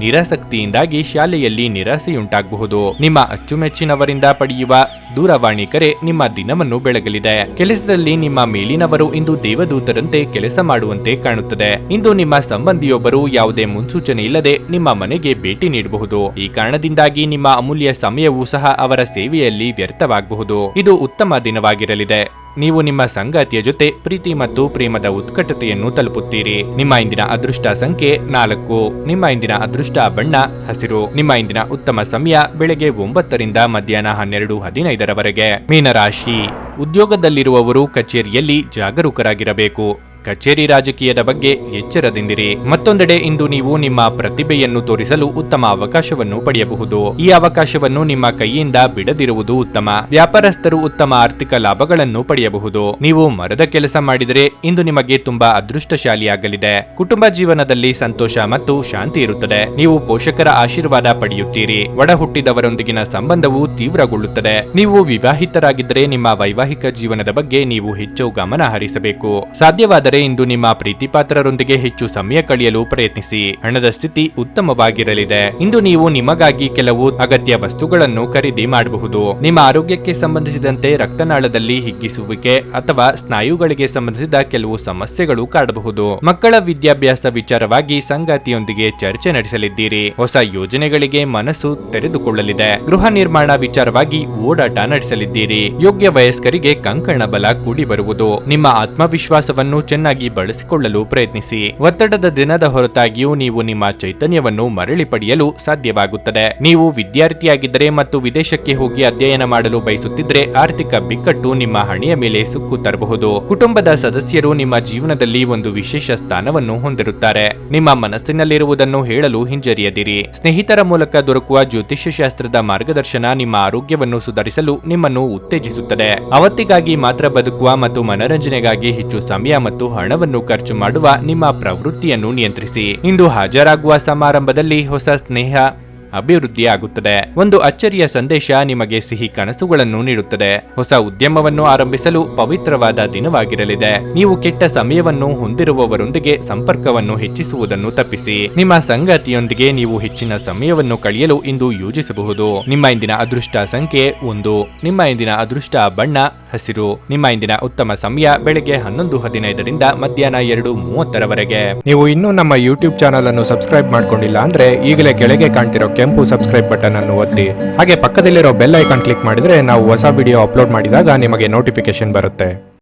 ನಿರಾಸಕ್ತಿಯಿಂದಾಗಿ ಶಾಲೆಯಲ್ಲಿ ನಿರಾಸೆಯುಂಟಾಗಬಹುದು. ನಿಮ್ಮ ಅಚ್ಚುಮೆಚ್ಚಿನವರಿಂದ ಪಡೆಯುವ ದೂರವಾಣಿ ಕರೆ ನಿಮ್ಮ ದಿನವನ್ನು ಬೆಳಗಲಿದೆ. ಕೆಲಸದಲ್ಲಿ ನಿಮ್ಮ ಮೇಲಿನವರು ಇಂದು ದೇವದೂತರಂತೆ ಕೆಲಸ ಮಾಡುವಂತೆ ಕಾಣುತ್ತದೆ. ಇಂದು ನಿಮ್ಮ ಸಂಬಂಧಿಯೊಬ್ಬರು ಯಾವುದೇ ಮುನ್ಸೂಚನೆ ಇಲ್ಲದೆ ನಿಮ್ಮ ಮನೆಗೆ ಭೇಟಿ ನೀಡಬಹುದು. ಈ ಕಾರಣದಿಂದಾಗಿ ನಿಮ್ಮ ಅಮೂಲ್ಯ ಸಮಯವೂ ಸಹ ಅವರ ಸೇವೆಯಲ್ಲಿ ವ್ಯರ್ಥವಾಗಬಹುದು. ಇದು ಉತ್ತಮ ದಿನವಾಗಿರಲಿದೆ. ನೀವು ನಿಮ್ಮ ಸಂಗಾತಿಯ ಜೊತೆ ಪ್ರೀತಿ ಮತ್ತು ಪ್ರೇಮದ ಉತ್ಕಟತೆಯನ್ನು ತಲುಪುತ್ತೀರಿ. ನಿಮ್ಮ ಇಂದಿನ ಅದೃಷ್ಟ ಸಂಖ್ಯೆ 4. ನಿಮ್ಮ ಇಂದಿನ ಅದೃಷ್ಟ ಬಣ್ಣ ಹಸಿರು. ನಿಮ್ಮ ಇಂದಿನ ಉತ್ತಮ ಸಮಯ ಬೆಳಗ್ಗೆ 9 ರಿಂದ ಮಧ್ಯಾಹ್ನ 12:15 ಮೀನರಾಶಿ, ಉದ್ಯೋಗದಲ್ಲಿರುವವರು ಕಚೇರಿಯಲ್ಲಿ ಜಾಗರೂಕರಾಗಿರಬೇಕು. ಕಚೇರಿ ರಾಜಕೀಯದ ಬಗ್ಗೆ ಎಚ್ಚರದಿಂದಿರಿ. ಮತ್ತೊಂದೆಡೆ ಇಂದು ನೀವು ನಿಮ್ಮ ಪ್ರತಿಭೆಯನ್ನು ತೋರಿಸಲು ಉತ್ತಮ ಅವಕಾಶವನ್ನು ಪಡೆಯಬಹುದು. ಈ ಅವಕಾಶವನ್ನು ನಿಮ್ಮ ಕೈಯಿಂದ ಬಿಡದಿರುವುದು ಉತ್ತಮ. ವ್ಯಾಪಾರಸ್ಥರು ಉತ್ತಮ ಆರ್ಥಿಕ ಲಾಭಗಳನ್ನು ಪಡೆಯಬಹುದು. ನೀವು ಮರದ ಕೆಲಸ ಮಾಡಿದರೆ ಇಂದು ನಿಮಗೆ ತುಂಬಾ ಅದೃಷ್ಟಶಾಲಿಯಾಗಲಿದೆ. ಕುಟುಂಬ ಜೀವನದಲ್ಲಿ ಸಂತೋಷ ಮತ್ತು ಶಾಂತಿ ಇರುತ್ತದೆ. ನೀವು ಪೋಷಕರ ಆಶೀರ್ವಾದ ಪಡೆಯುತ್ತೀರಿ. ಒಡ ಹುಟ್ಟಿದವರೊಂದಿಗಿನ ಸಂಬಂಧವು ತೀವ್ರಗೊಳ್ಳುತ್ತದೆ. ನೀವು ವಿವಾಹಿತರಾಗಿದ್ದರೆ ನಿಮ್ಮ ವೈವಾಹಿಕ ಜೀವನದ ಬಗ್ಗೆ ನೀವು ಹೆಚ್ಚು ಗಮನ ಹರಿಸಬೇಕು. ಸಾಧ್ಯವಾದ ಇಂದು ನಿಮ್ಮ ಪ್ರೀತಿಪಾತ್ರರೊಂದಿಗೆ ಹೆಚ್ಚು ಸಮಯ ಕಳೆಯಲು ಪ್ರಯತ್ನಿಸಿ. ಹಣದ ಸ್ಥಿತಿ ಉತ್ತಮವಾಗಿರಲಿದೆ. ಇಂದು ನೀವು ನಿಮಗಾಗಿ ಕೆಲವು ಅಗತ್ಯ ವಸ್ತುಗಳನ್ನು ಖರೀದಿ ಮಾಡಬಹುದು. ನಿಮ್ಮ ಆರೋಗ್ಯಕ್ಕೆ ಸಂಬಂಧಿಸಿದಂತೆ ರಕ್ತನಾಳದಲ್ಲಿ ಹಿಗ್ಗಿಸುವಿಕೆ ಅಥವಾ ಸ್ನಾಯುಗಳಿಗೆ ಸಂಬಂಧಿಸಿದ ಕೆಲವು ಸಮಸ್ಯೆಗಳು ಕಾಡಬಹುದು. ಮಕ್ಕಳ ವಿದ್ಯಾಭ್ಯಾಸ ವಿಚಾರವಾಗಿ ಸಂಗಾತಿಯೊಂದಿಗೆ ಚರ್ಚೆ ನಡೆಸಲಿದ್ದೀರಿ. ಹೊಸ ಯೋಜನೆಗಳಿಗೆ ಮನಸ್ಸು ತೆರೆದುಕೊಳ್ಳಲಿದೆ. ಗೃಹ ನಿರ್ಮಾಣ ವಿಚಾರವಾಗಿ ಓಡಾಟ ನಡೆಸಲಿದ್ದೀರಿ. ಯೋಗ್ಯ ವಯಸ್ಕರಿಗೆ ಕಂಕಣ ಬಲ ಕೂಡಿ ಬರುವುದು. ನಿಮ್ಮ ಆತ್ಮವಿಶ್ವಾಸವನ್ನು ಚೆನ್ನಾಗಿ ಬಳಸಿಕೊಳ್ಳಲು ಪ್ರಯತ್ನಿಸಿ. ಒತ್ತಡದ ದಿನದ ಹೊರತಾಗಿಯೂ ನೀವು ನಿಮ್ಮ ಚೈತನ್ಯವನ್ನು ಮರಳಿ ಪಡೆಯಲು ಸಾಧ್ಯವಾಗುತ್ತದೆ. ನೀವು ವಿದ್ಯಾರ್ಥಿಯಾಗಿದ್ದರೆ ಮತ್ತು ವಿದೇಶಕ್ಕೆ ಹೋಗಿ ಅಧ್ಯಯನ ಮಾಡಲು ಬಯಸುತ್ತಿದ್ದರೆ ಆರ್ಥಿಕ ಬಿಕ್ಕಟ್ಟು ನಿಮ್ಮ ಹಣೆಯ ಮೇಲೆ ಸುಕ್ಕು ತರಬಹುದು. ಕುಟುಂಬದ ಸದಸ್ಯರು ನಿಮ್ಮ ಜೀವನದಲ್ಲಿ ಒಂದು ವಿಶೇಷ ಸ್ಥಾನವನ್ನು ಹೊಂದಿರುತ್ತಾರೆ. ನಿಮ್ಮ ಮನಸ್ಸಿನಲ್ಲಿರುವುದನ್ನು ಹೇಳಲು ಹಿಂಜರಿಯದಿರಿ. ಸ್ನೇಹಿತರ ಮೂಲಕ ದೊರಕುವ ಜ್ಯೋತಿಷ್ಯ ಶಾಸ್ತ್ರದ ಮಾರ್ಗದರ್ಶನ ನಿಮ್ಮ ಆರೋಗ್ಯವನ್ನು ಸುಧಾರಿಸಲು ನಿಮ್ಮನ್ನು ಉತ್ತೇಜಿಸುತ್ತದೆ. ಅವತ್ತಿಗಾಗಿ ಮಾತ್ರ ಬದುಕುವ ಮತ್ತು ಮನರಂಜನೆಗಾಗಿ ಹೆಚ್ಚು ಸಮಯ ಮತ್ತು ಹಣವನ್ನು ಖರ್ಚು ಮಾಡುವ ನಿಮ್ಮ ಪ್ರವೃತ್ತಿಯನ್ನು ನಿಯಂತ್ರಿಸಿ. ಇಂದು ಹಾಜರಾಗುವ ಸಮಾರಂಭದಲ್ಲಿ ಹೊಸ ಸ್ನೇಹ ಅಭಿವೃದ್ಧಿಯಾಗುತ್ತದೆ. ಒಂದು ಅಚ್ಚರಿಯ ಸಂದೇಶ ನಿಮಗೆ ಸಿಹಿ ಕನಸುಗಳನ್ನು ನೀಡುತ್ತದೆ. ಹೊಸ ಉದ್ಯಮವನ್ನು ಆರಂಭಿಸಲು ಪವಿತ್ರವಾದ ದಿನವಾಗಿರಲಿದೆ. ನೀವು ಕೆಟ್ಟ ಸಮಯವನ್ನು ಹೊಂದಿರುವವರೊಂದಿಗೆ ಸಂಪರ್ಕವನ್ನು ಹೆಚ್ಚಿಸುವುದನ್ನು ತಪ್ಪಿಸಿ. ನಿಮ್ಮ ಸಂಗಾತಿಯೊಂದಿಗೆ ನೀವು ಹೆಚ್ಚಿನ ಸಮಯವನ್ನು ಕಳೆಯಲು ಇಂದು ಯೋಜಿಸಬಹುದು. ನಿಮ್ಮ ಇಂದಿನ ಅದೃಷ್ಟ ಸಂಖ್ಯೆ 1. ನಿಮ್ಮ ಇಂದಿನ ಅದೃಷ್ಟ ಬಣ್ಣ ಹಸಿರು. ನಿಮ್ಮ ಇಂದಿನ ಉತ್ತಮ ಸಮಯ ಬೆಳಗ್ಗೆ 11:15 ರಿಂದ ಮಧ್ಯಾಹ್ನ 2:30 ನೀವು ಇನ್ನೂ ನಮ್ಮ ಯೂಟ್ಯೂಬ್ ಚಾನಲ್ ಅನ್ನು ಸಬ್ಸ್ಕ್ರೈಬ್ ಮಾಡ್ಕೊಂಡಿಲ್ಲ ಅಂದ್ರೆ ಈಗಲೇ ಕೆಳಗೆ ಕಾಣ್ತಿರೋ ಕೆಂಪು ಸಬ್ಸ್ಕ್ರೈಬ್ ಬಟನ್ ಅನ್ನು ಒತ್ತಿ. ಹಾಗೆ ಪಕ್ಕದಲ್ಲಿರೋ ಬೆಲ್ ಐಕಾನ್ ಕ್ಲಿಕ್ ಮಾಡಿದ್ರೆ ನಾವು ಹೊಸ ವಿಡಿಯೋ ಅಪ್ಲೋಡ್ ಮಾಡಿದಾಗ ನಿಮಗೆ ನೋಟಿಫಿಕೇಶನ್ ಬರುತ್ತೆ.